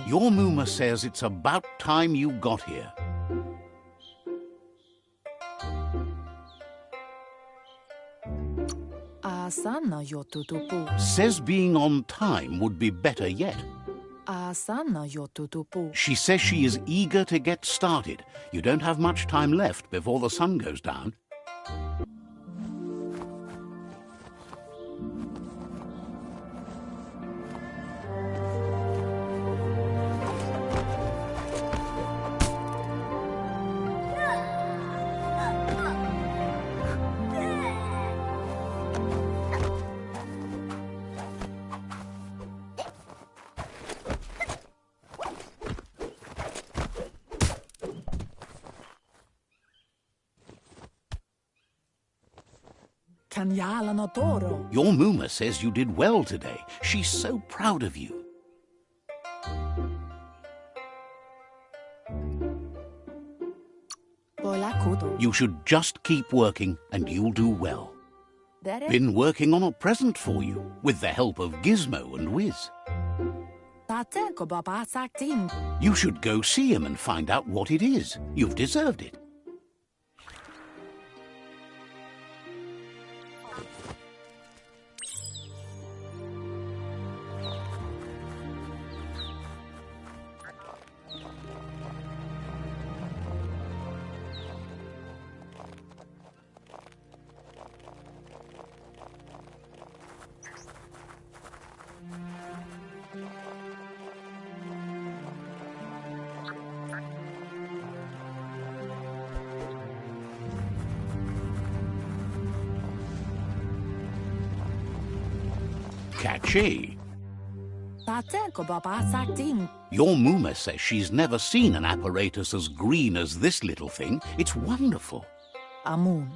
Your Muma says it's about time you got here. Says being on time would be better yet. She says she is eager to get started. You don't have much time left before the sun goes down. Your Muma says you did well today. She's so proud of you. You should just keep working and you'll do well. Been working on a present for you with the help of Gizmo and Wiz. You should go see him and find out what it is. You've deserved it. Catchy. Your Muma says she's never seen an apparatus as green as this little thing. It's wonderful.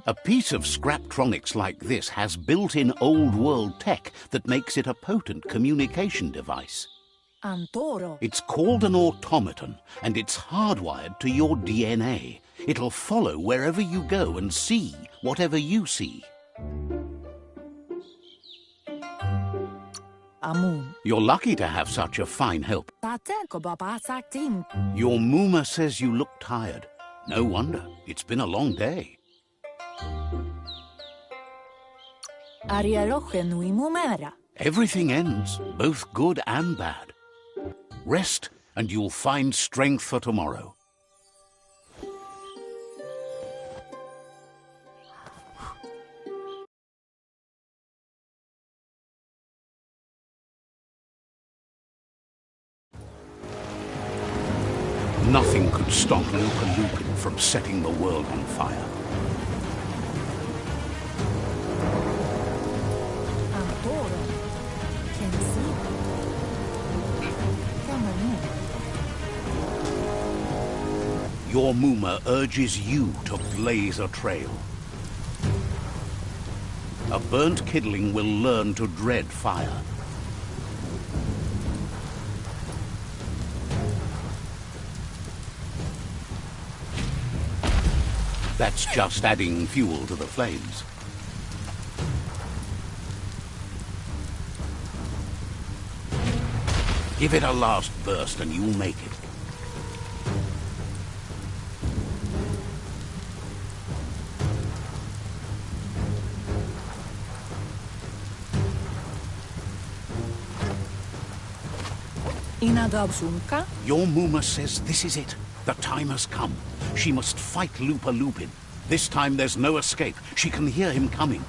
A piece of Scraptronics like this has built-in old-world tech that makes it a potent communication device. It's called an automaton, and it's hardwired to your DNA. It'll follow wherever you go and see whatever you see. You're lucky to have such a fine help. Your Muma says you look tired. No wonder. It's been a long day. Everything ends, both good and bad. Rest, and you'll find strength for tomorrow. Nothing could stop Lupin from setting the world on fire. Your Muma urges you to blaze a trail. A burnt kidling will learn to dread fire. That's just adding fuel to the flames. Give it a last burst and you'll make it. Your Muma says this is it. The time has come. She must fight Lupin. This time there's no escape. She can hear him coming.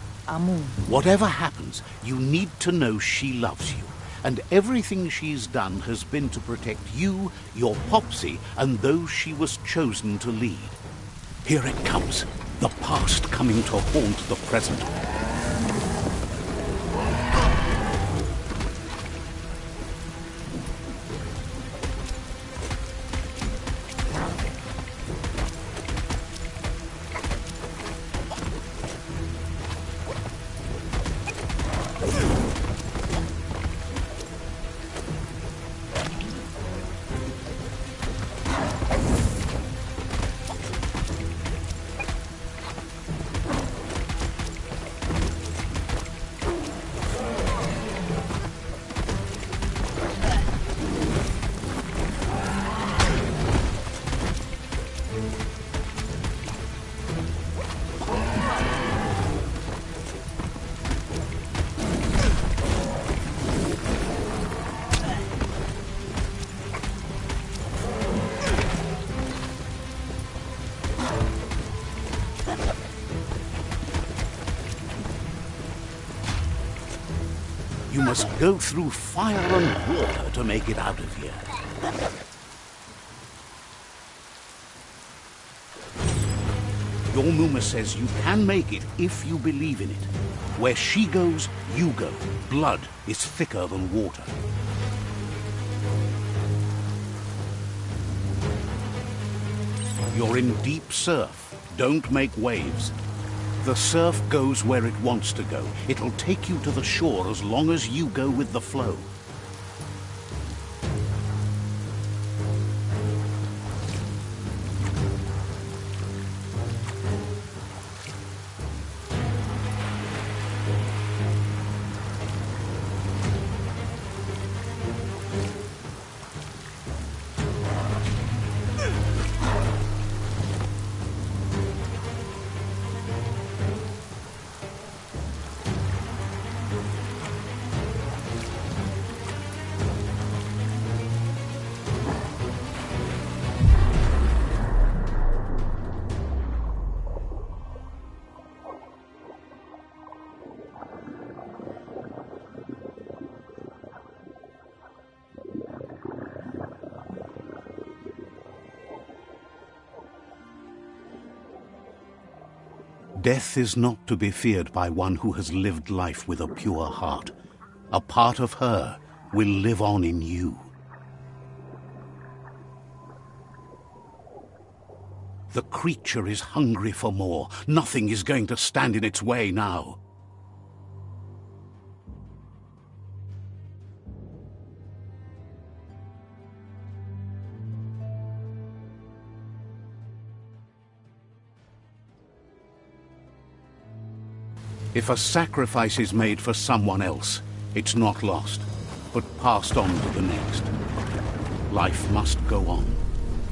Whatever happens, you need to know she loves you. And everything she's done has been to protect you, your Popsy, and those she was chosen to lead. Here it comes. The past coming to haunt the present. You must go through fire and water to make it out of here. Your Muma says you can make it if you believe in it. Where she goes, you go. Blood is thicker than water. You're in deep surf. Don't make waves. The surf goes where it wants to go. It'll take you to the shore as long as you go with the flow. Death is not to be feared by one who has lived life with a pure heart. A part of her will live on in you. The creature is hungry for more. Nothing is going to stand in its way now. If a sacrifice is made for someone else, it's not lost, but passed on to the next. Life must go on.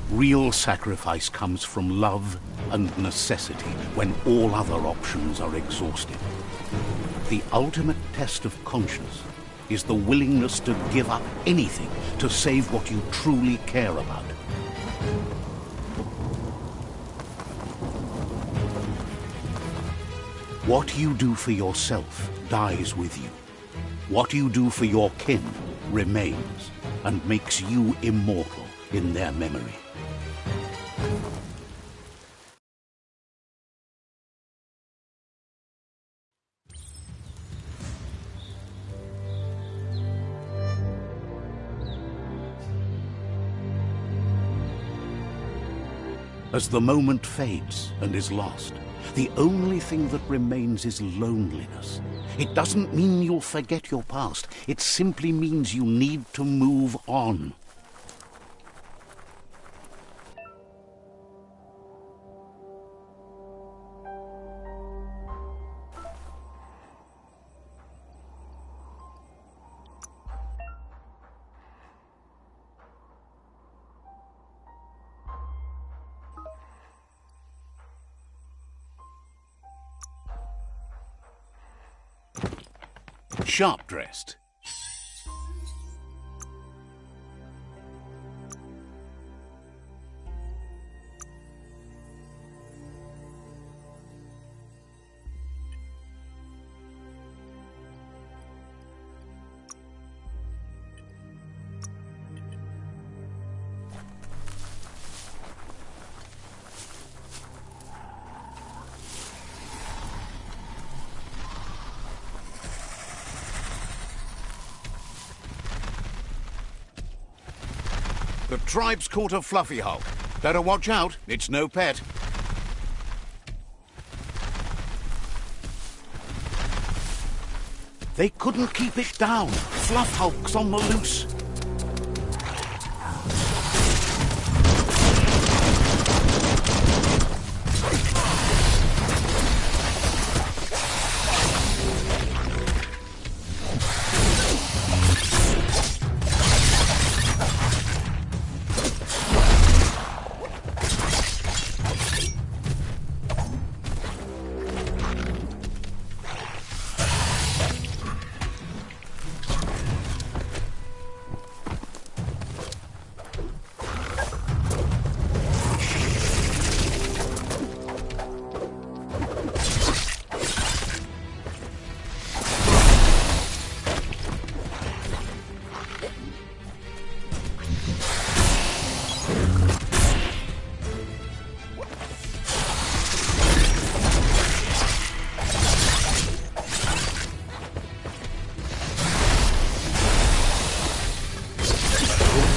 Real sacrifice comes from love and necessity when all other options are exhausted. The ultimate test of conscience is the willingness to give up anything to save what you truly care about. What you do for yourself dies with you. What you do for your kin remains and makes you immortal in their memory. As the moment fades and is lost, the only thing that remains is loneliness. It doesn't mean you'll forget your past. It simply means you need to move on. Sharp-dressed. The tribe's caught a fluffy hulk. Better watch out, it's no pet. They couldn't keep it down. Fluff hulk's on the loose.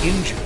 Injured.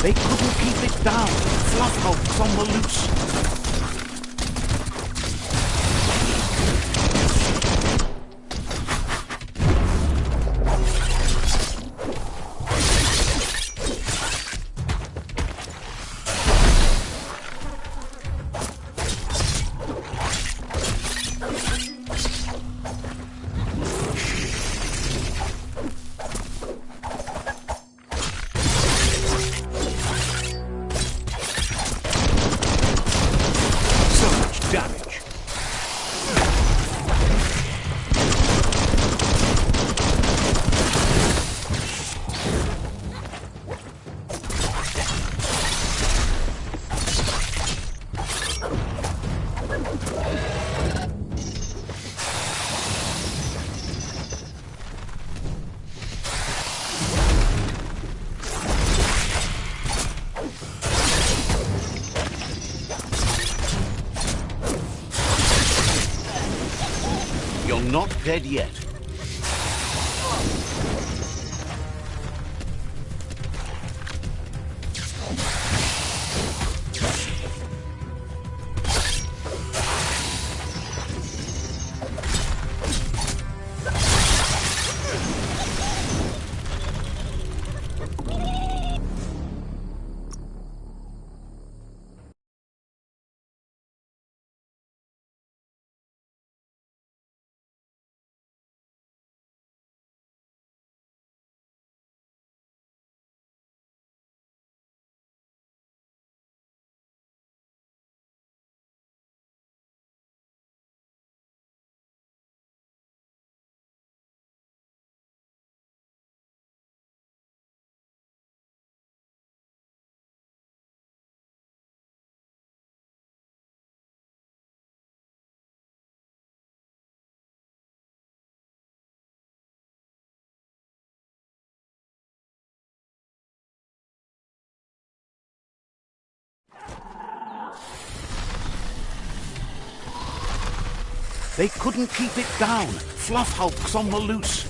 They couldn't keep it down. Fluff hulks on the loose. Damage. You're not dead yet. They couldn't keep it down. Fluff hulks on the loose.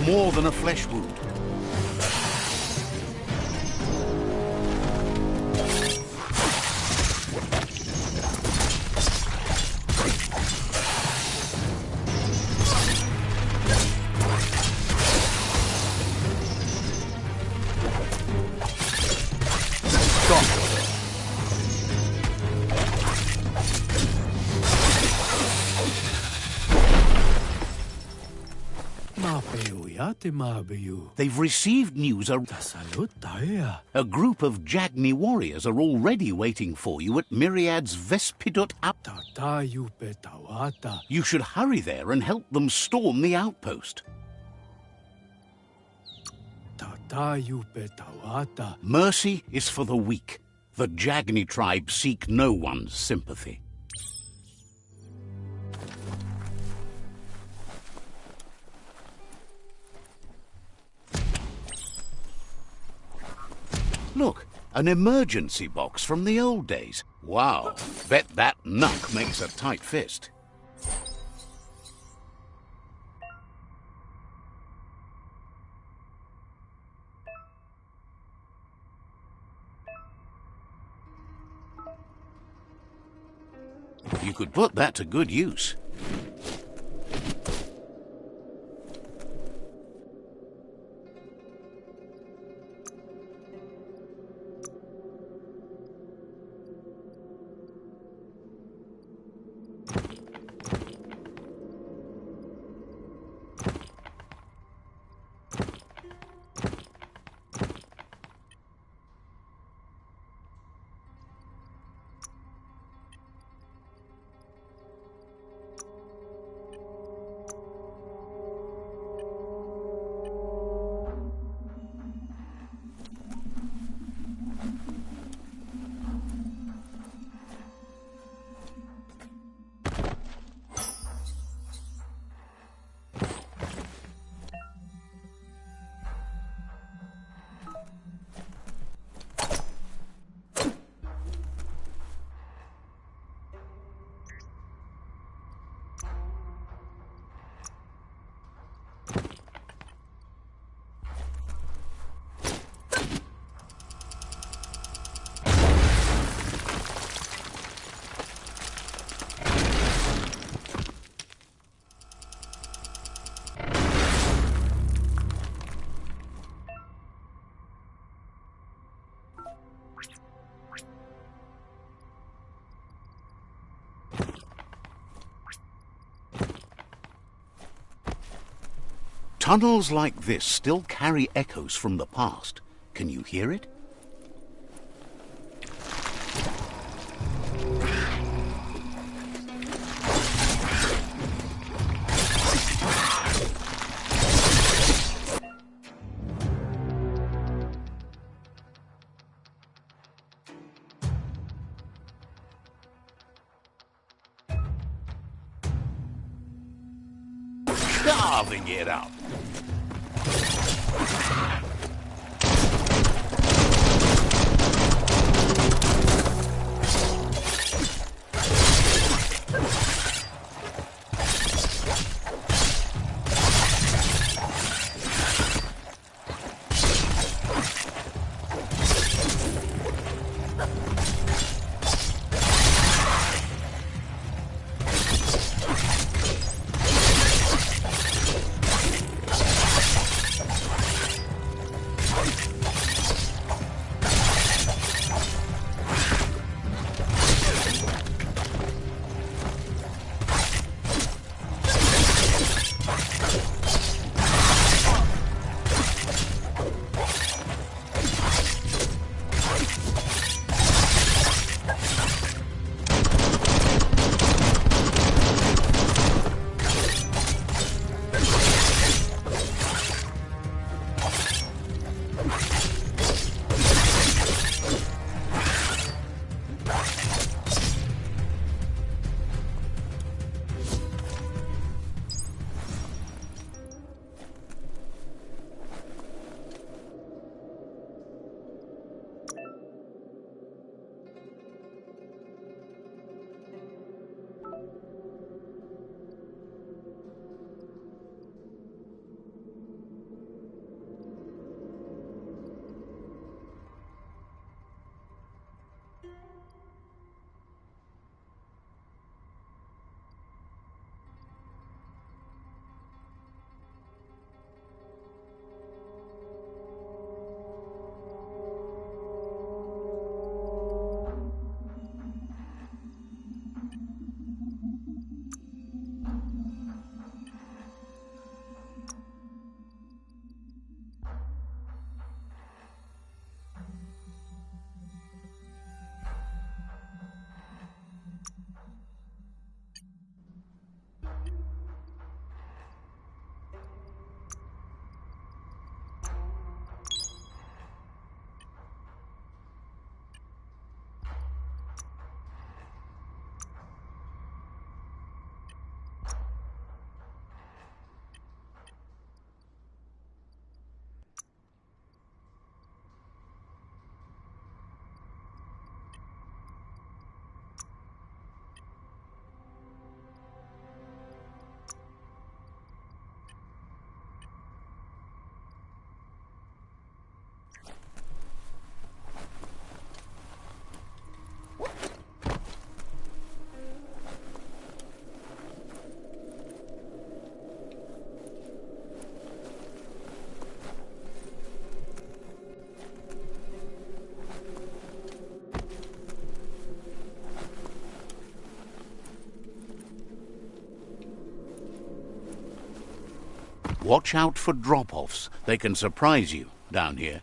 More than a flesh wound. They've received news a group of Jagni warriors are already waiting for you at Myriad's Vespidut up. You should hurry there and help them storm the outpost. Mercy is for the weak. The Jagni tribe seek no one's sympathy. Look, an emergency box from the old days. Wow, bet that knuck makes a tight fist. You could put that to good use. Tunnels like this still carry echoes from the past. Can you hear it? Carving it up. Watch out for drop-offs. They can surprise you down here.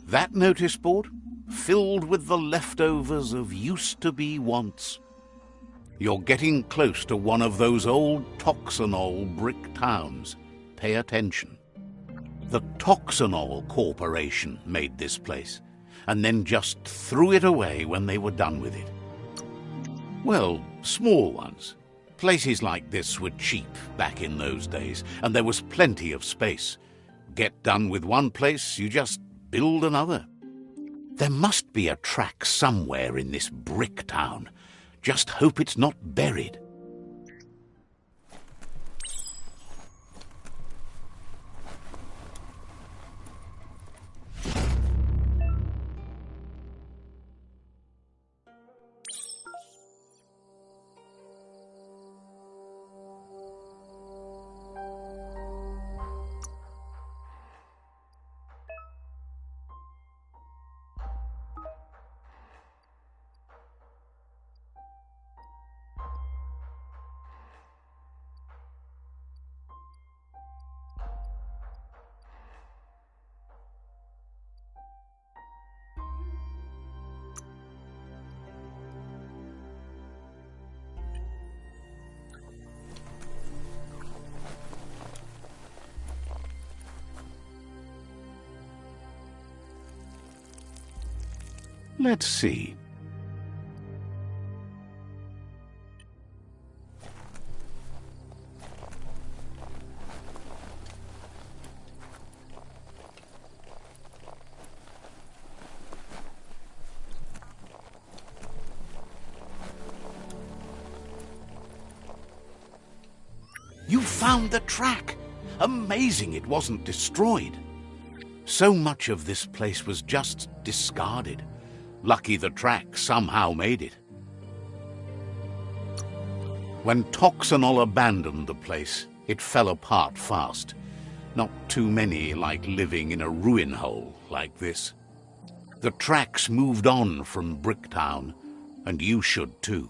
That notice board? Filled with the leftovers of used-to-be wants. You're getting close to one of those old Toxanol brick towns. Pay attention. The Toxanol Corporation made this place, and then just threw it away when they were done with it. Well, small ones. Places like this were cheap back in those days, and there was plenty of space. Get done with one place, you just build another. There must be a track somewhere in this brick town. Just hope it's not buried. Let's see. You found the track! Amazing it wasn't destroyed. So much of this place was just discarded. Lucky the track somehow made it. When Toxanol abandoned the place, it fell apart fast. Not too many like living in a ruin hole like this. The tracks moved on from Bricktown, and you should too.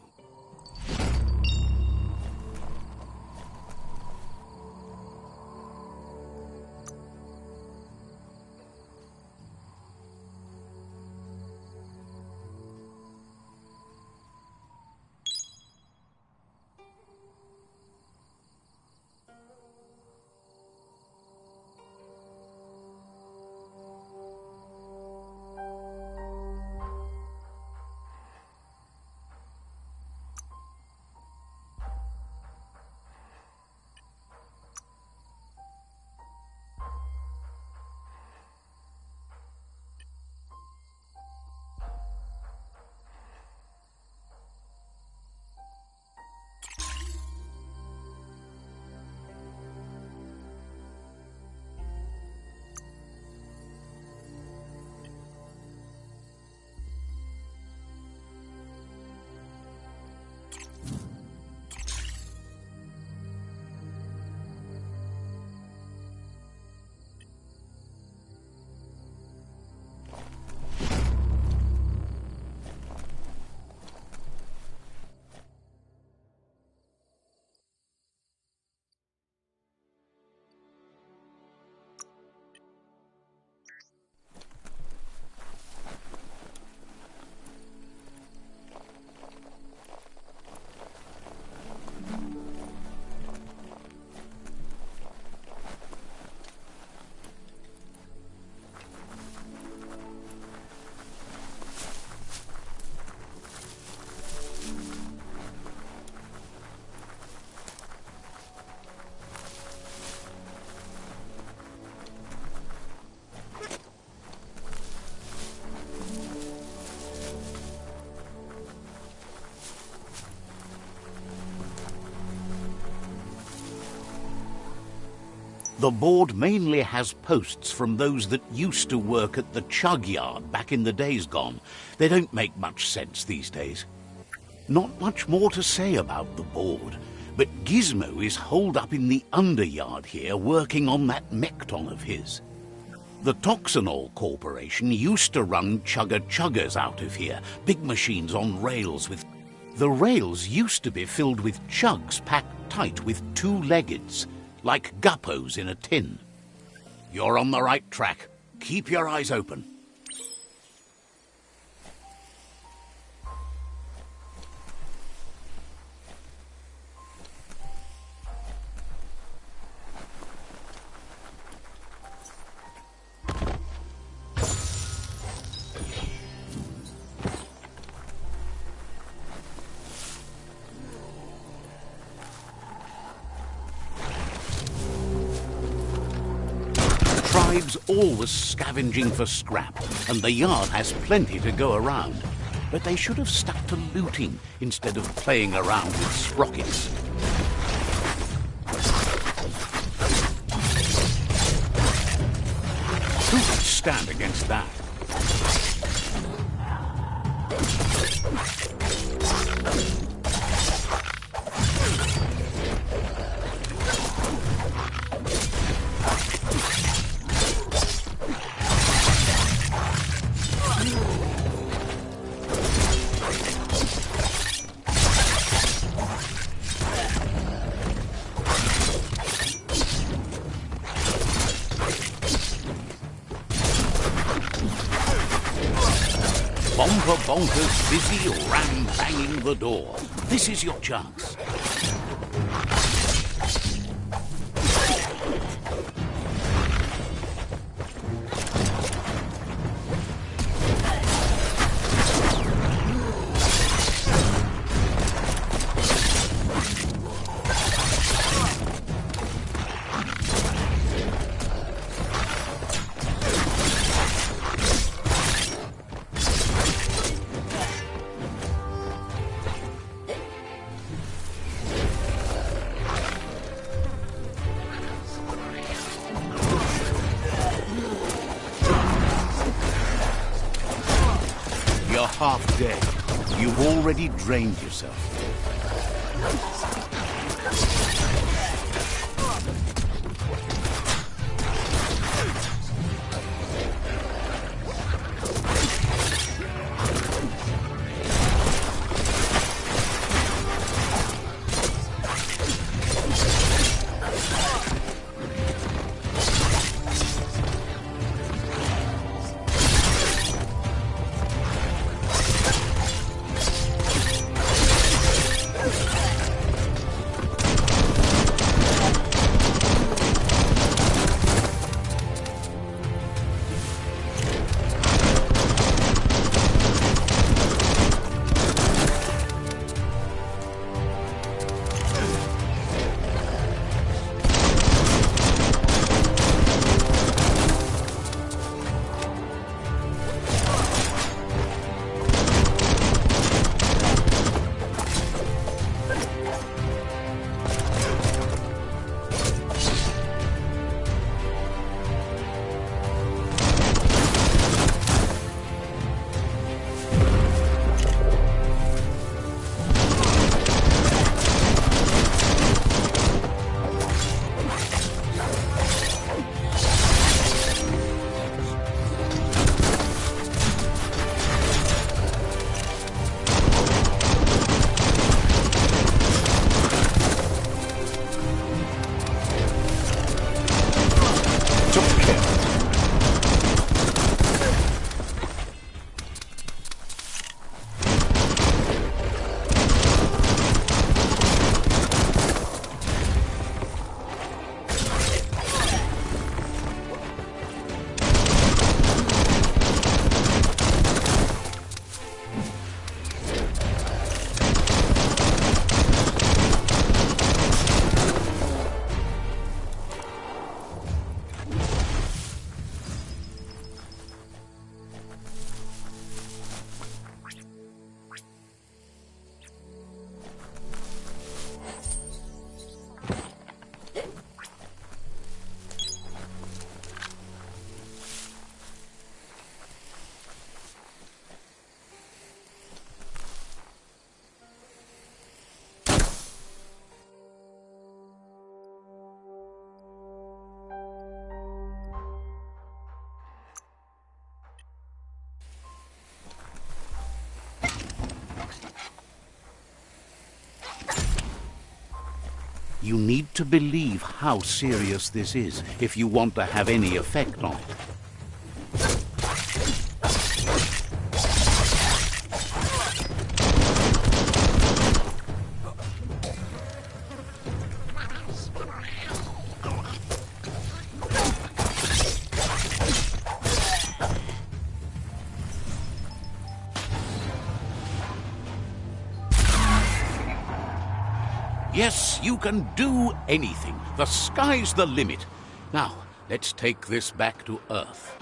The board mainly has posts from those that used to work at the chug yard back in the days gone. They don't make much sense these days. Not much more to say about the board, But Gizmo is holed up in the underyard here working on that Mekton of his. The Toxanol Corporation used to run chugger-chuggers out of here, big machines on rails with... The rails used to be filled with chugs packed tight with two-leggeds, like guppos in a tin. You're on the right track. Keep your eyes open. Tribe's always scavenging for scrap, and the yard has plenty to go around. But they should have stuck to looting instead of playing around with sprockets. Who can stand against that? Bomper Bonker's busy ram-banging the door. This is your chance. You're half dead. You've already drained yourself. You need to believe how serious this is if you want to have any effect on it. Yes, you can do anything. The sky's the limit. Now, let's take this back to Earth.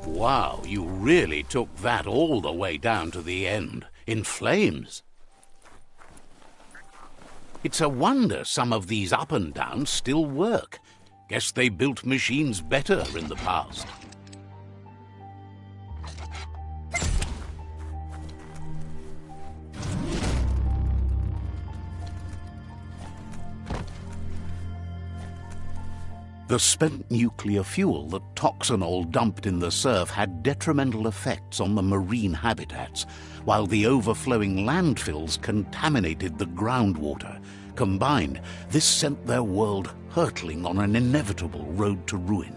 Wow, you really took that all the way down to the end, in flames. It's a wonder some of these up and downs still work. Guess they built machines better in the past. The spent nuclear fuel that Toxanol dumped in the surf had detrimental effects on the marine habitats, while the overflowing landfills contaminated the groundwater. Combined, this sent their world hurtling on an inevitable road to ruin.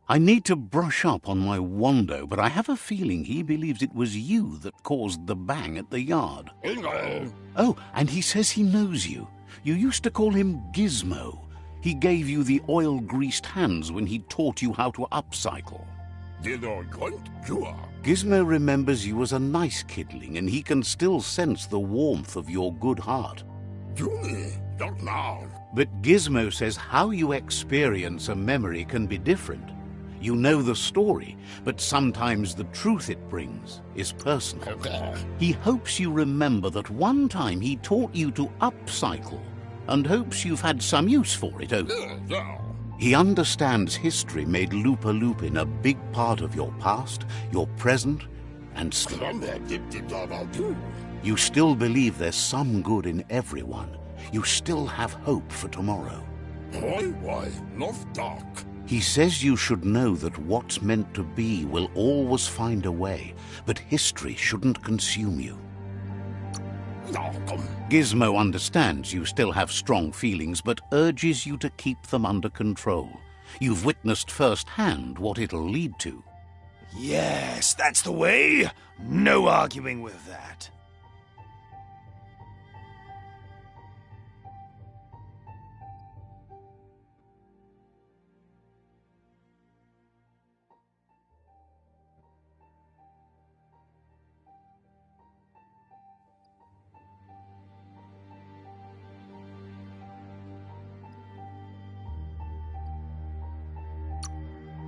I need to brush up on my Wando, but I have a feeling he believes it was you that caused the bang at the yard. Oh, and he says he knows you. You used to call him Gizmo. He gave you the oil-greased hands when he taught you how to upcycle. Gizmo remembers you as a nice kidling, and he can still sense the warmth of your good heart. But Gizmo says how you experience a memory can be different. You know the story, but sometimes the truth it brings is personal. He hopes you remember that one time he taught you to upcycle, and hopes you've had some use for it. He understands history made Loopa Loopin a big part of your past, your present, and you still believe there's some good in everyone. You still have hope for tomorrow. He says you should know that what's meant to be will always find a way, but history shouldn't consume you. Gizmo understands you still have strong feelings, but urges you to keep them under control. You've witnessed firsthand what it'll lead to. Yes, that's the way. No arguing with that.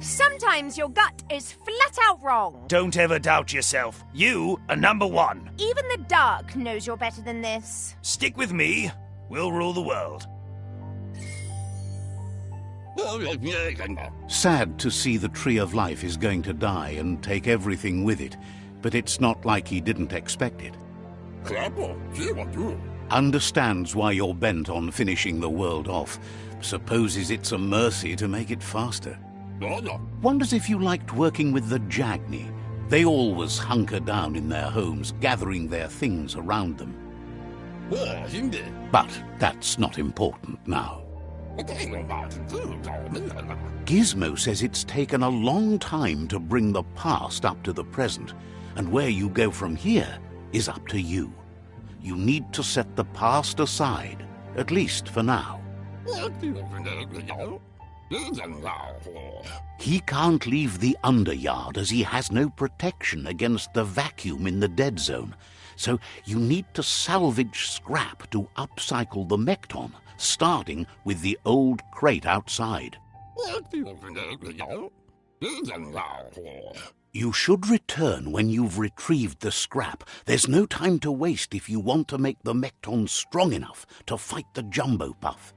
Sometimes your gut is flat out wrong. Don't ever doubt yourself. You are number one. Even the dark knows you're better than this. Stick with me. We'll rule the world. Sad to see the Tree of Life is going to die and take everything with it, but it's not like he didn't expect it. Understands why you're bent on finishing the world off. Supposes it's a mercy to make it faster. Wonders if you liked working with the Jagni. They always hunker down in their homes, gathering their things around them. But that's not important now. Gizmo says it's taken a long time to bring the past up to the present, and where you go from here is up to you. You need to set the past aside, at least for now. He can't leave the Underyard as he has no protection against the vacuum in the dead zone, so you need to salvage scrap to upcycle the Mekton, starting with the old crate outside. You should return when you've retrieved the scrap. There's no time to waste if you want to make the Mekton strong enough to fight the Jumbo Puff.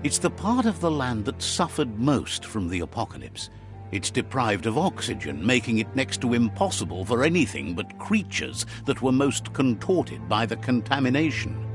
It's the part of the land that suffered most from the apocalypse. It's deprived of oxygen, making it next to impossible for anything but creatures that were most contorted by the contamination.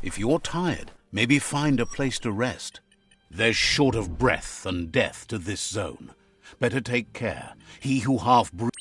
If you're tired, maybe find a place to rest. There's short of breath and death to this zone. Better take care. He who half breathes.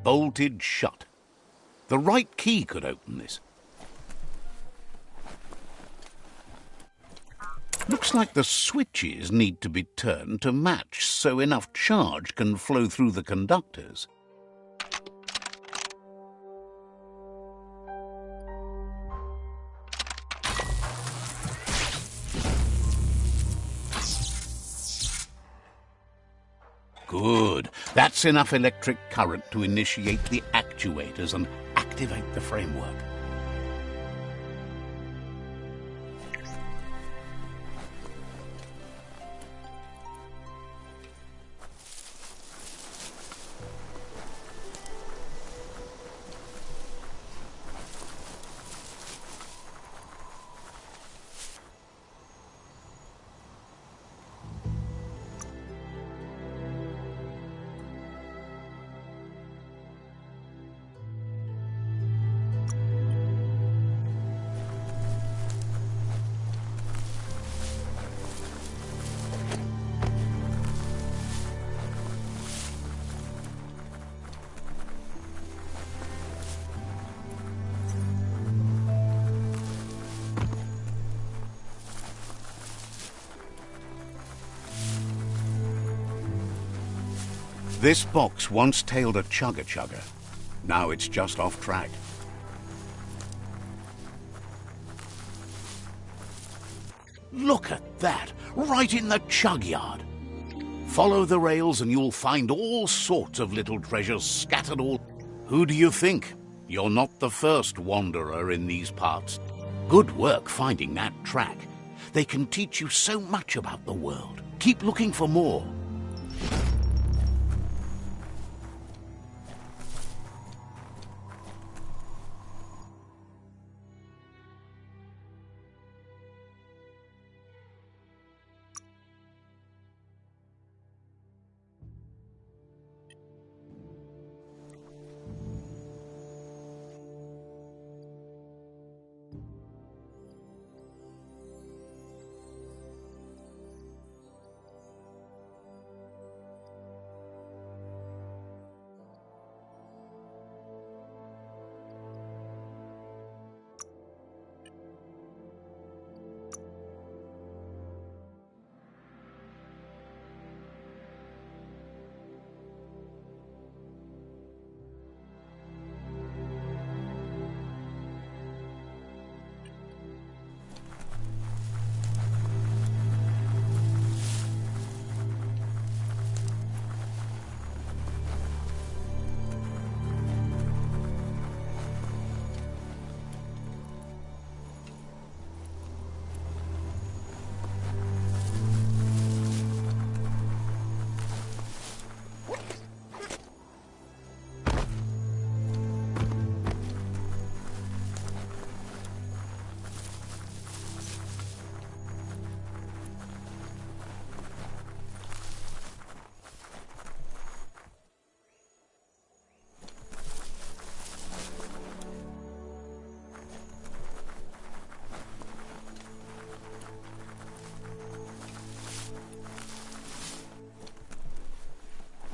Bolted shut. The right key could open this. Looks like the switches need to be turned to match so enough charge can flow through the conductors. Good. That's enough electric current to initiate the actuators and activate the framework. This box once tailed a chugga-chugga. Now it's just off track. Look at that! Right in the chug yard! Follow the rails and you'll find all sorts of little treasures scattered all... Who do you think? You're not the first wanderer in these parts. Good work finding that track. They can teach you so much about the world. Keep looking for more.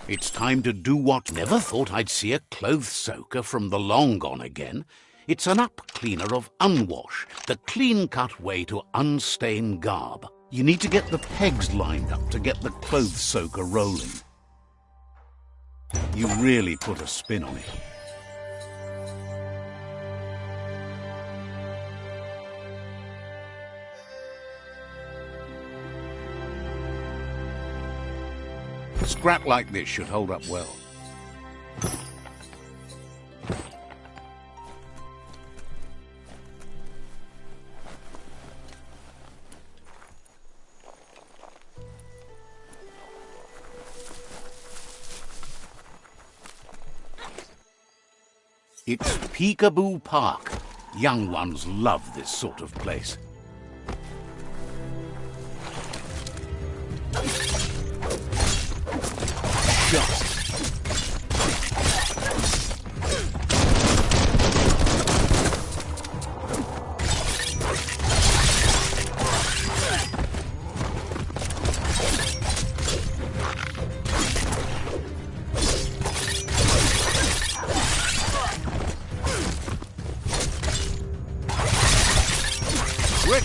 It's time to do what... Never thought I'd see a clothes soaker from the long gone again. It's an up-cleaner of unwash, the clean-cut way to unstain garb. You need to get the pegs lined up to get the clothes soaker rolling. You really put a spin on it. Scrap like this should hold up well. It's Peekaboo Park. Young ones love this sort of place. Shot. Quick!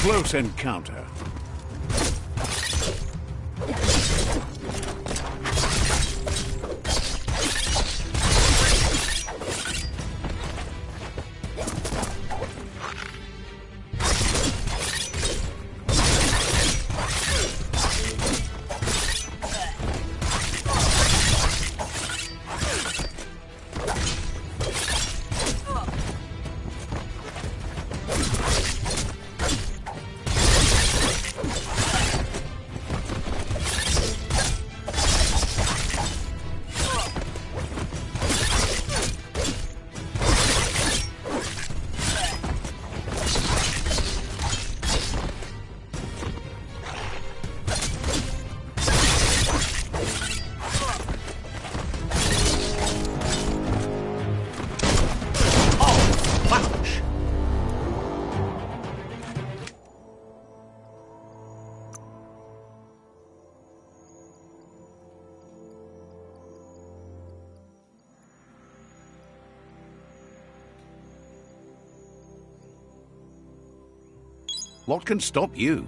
Close encounter. What can stop you?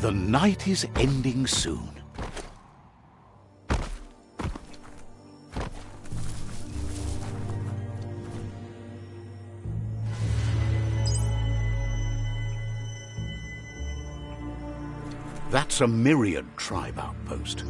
The night is ending soon. That's a Myriad tribe outpost.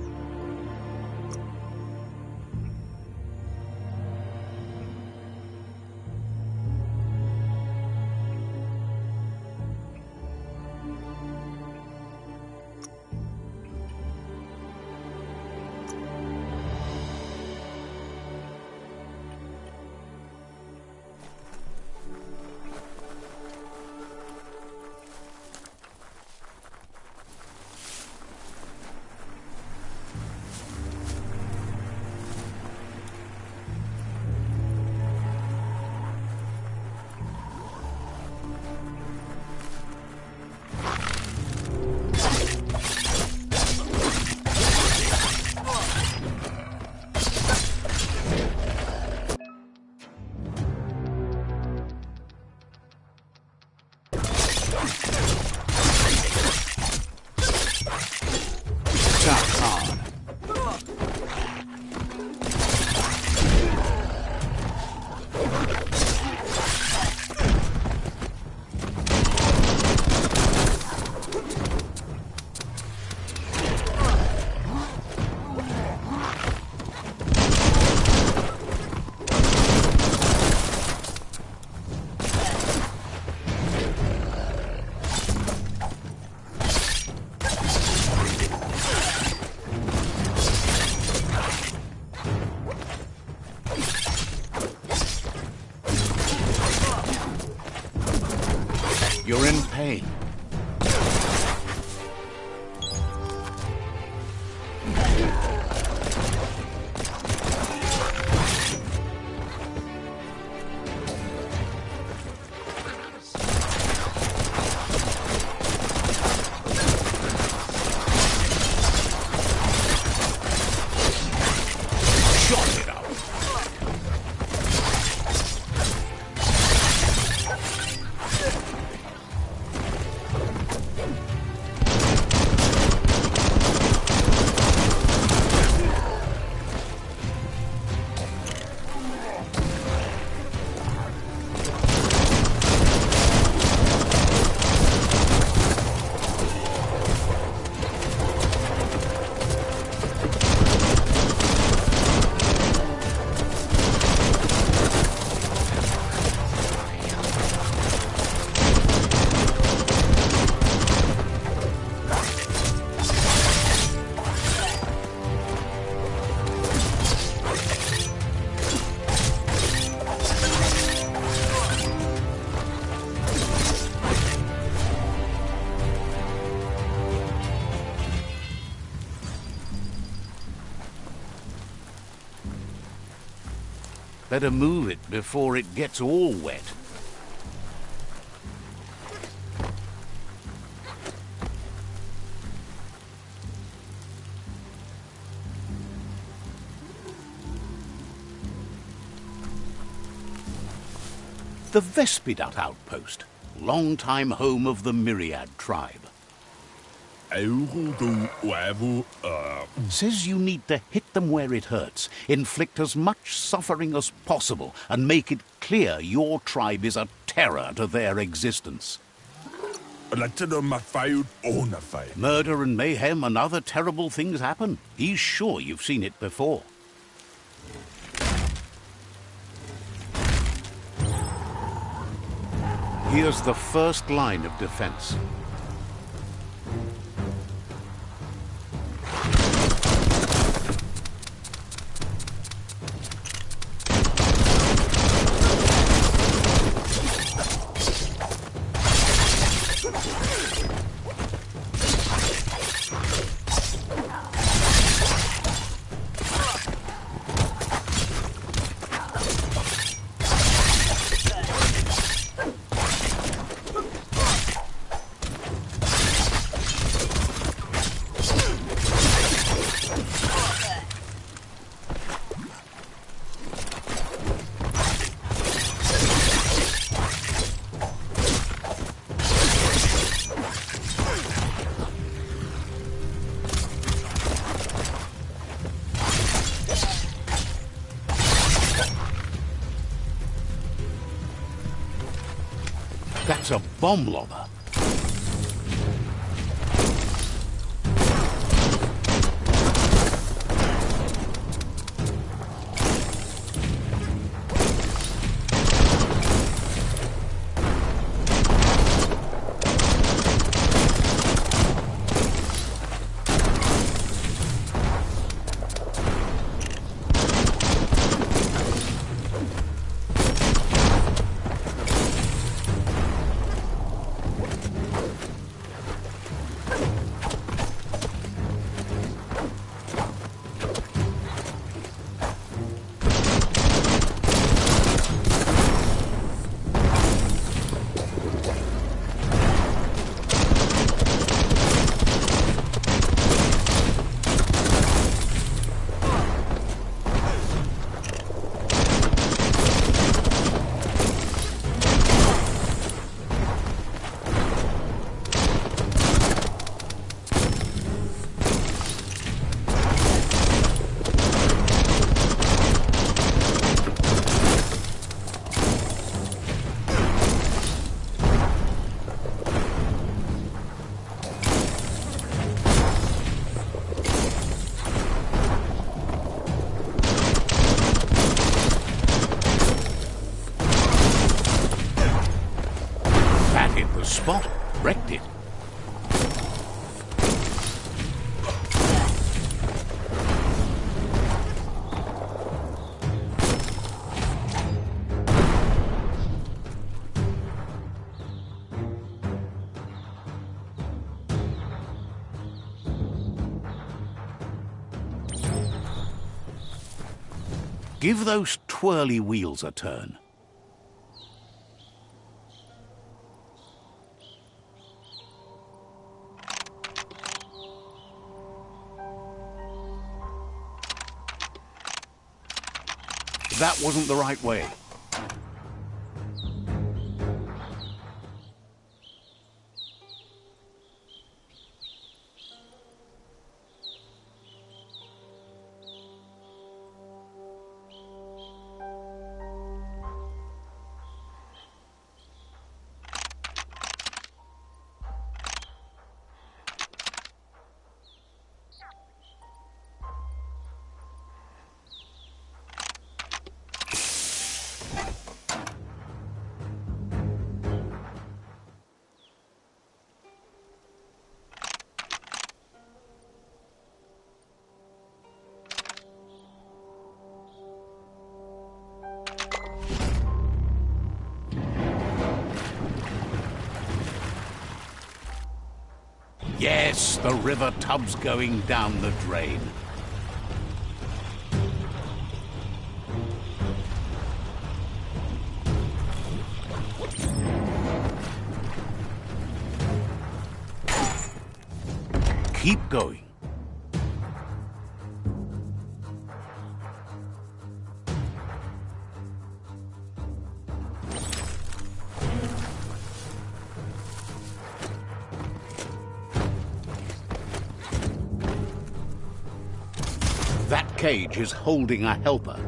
You're in pain. Better move it before it gets all wet. The Vespidat outpost, long-time home of the Myriad tribe. Says you need to hit them where it hurts, inflict as much suffering as possible, and make it clear your tribe is a terror to their existence. Murder and mayhem and other terrible things happen. He's sure you've seen it before. Here's the first line of defense. That's a bomb lobber. Spot. Wrecked it. Give those twirly wheels a turn. That wasn't the right way. Yes, the river tub's going down the drain. Keep going. That cage is holding a helper.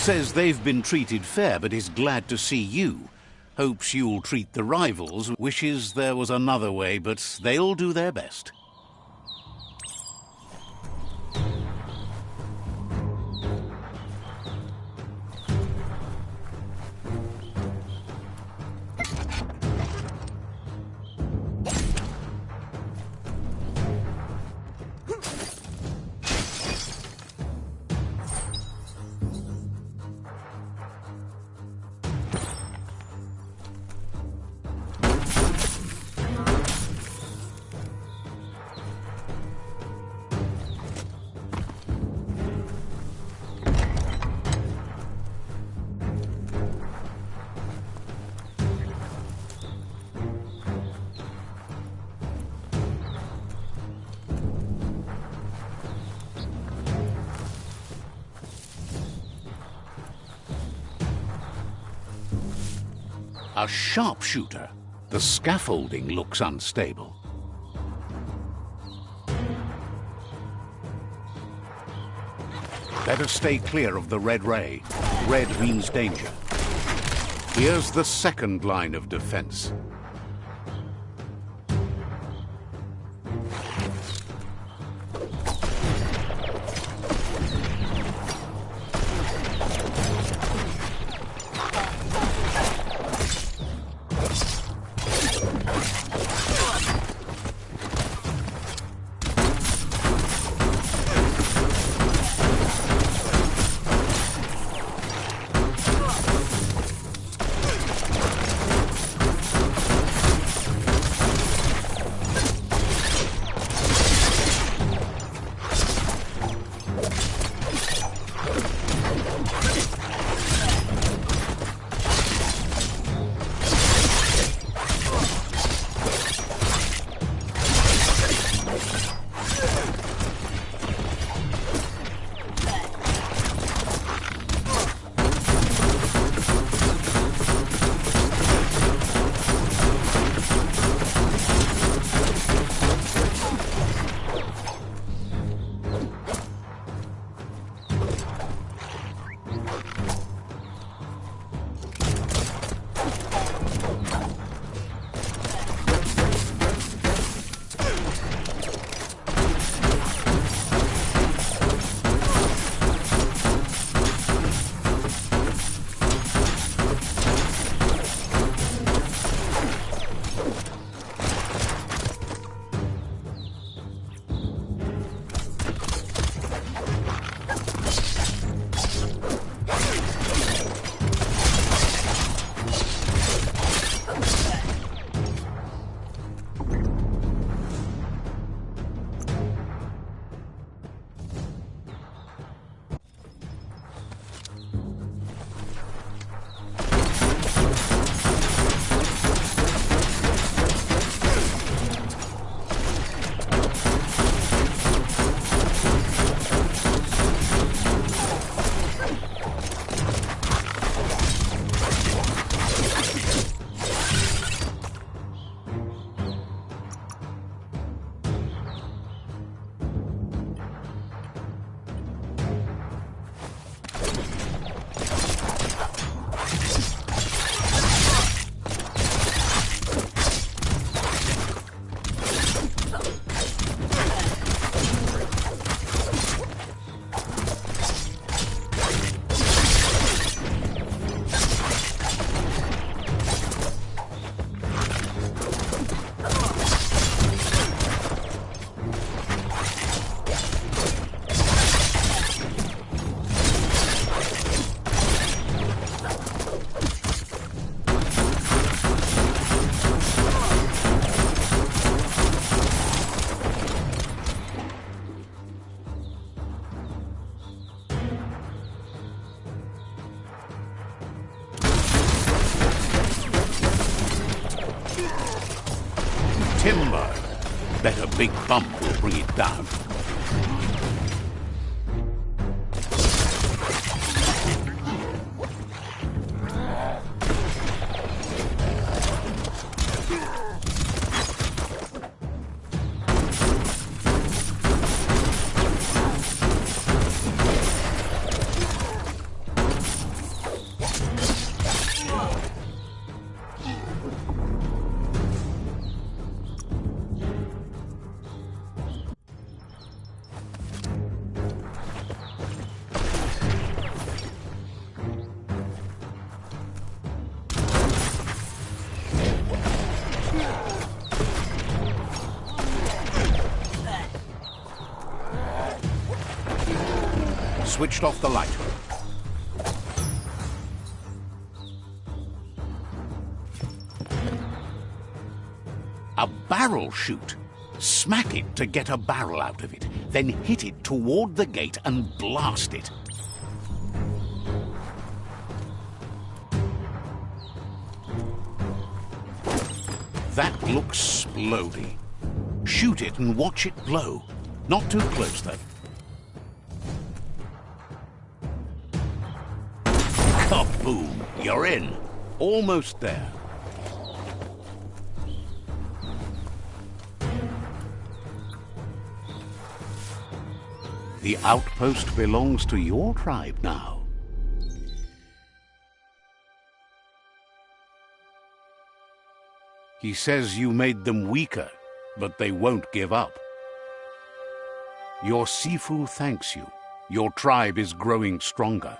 Says they've been treated fair, but is glad to see you. Hopes you'll treat the rivals. Wishes there was another way, but they'll do their best. A sharpshooter. The scaffolding looks unstable. Better stay clear of the red ray. Red means danger. Here's the second line of defense. timber. Bet a big bump will bring it down. Switched off the light. A barrel shoot. Smack it to get a barrel out of it, then hit it toward the gate and blast it. That looks splody. Shoot it and watch it blow. Not too close, though. Kaboom! You're in. Almost there. The outpost belongs to your tribe now. He says you made them weaker, but they won't give up. Your Sifu thanks you. Your tribe is growing stronger.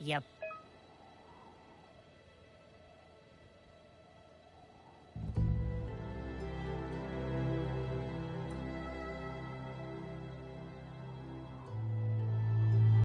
You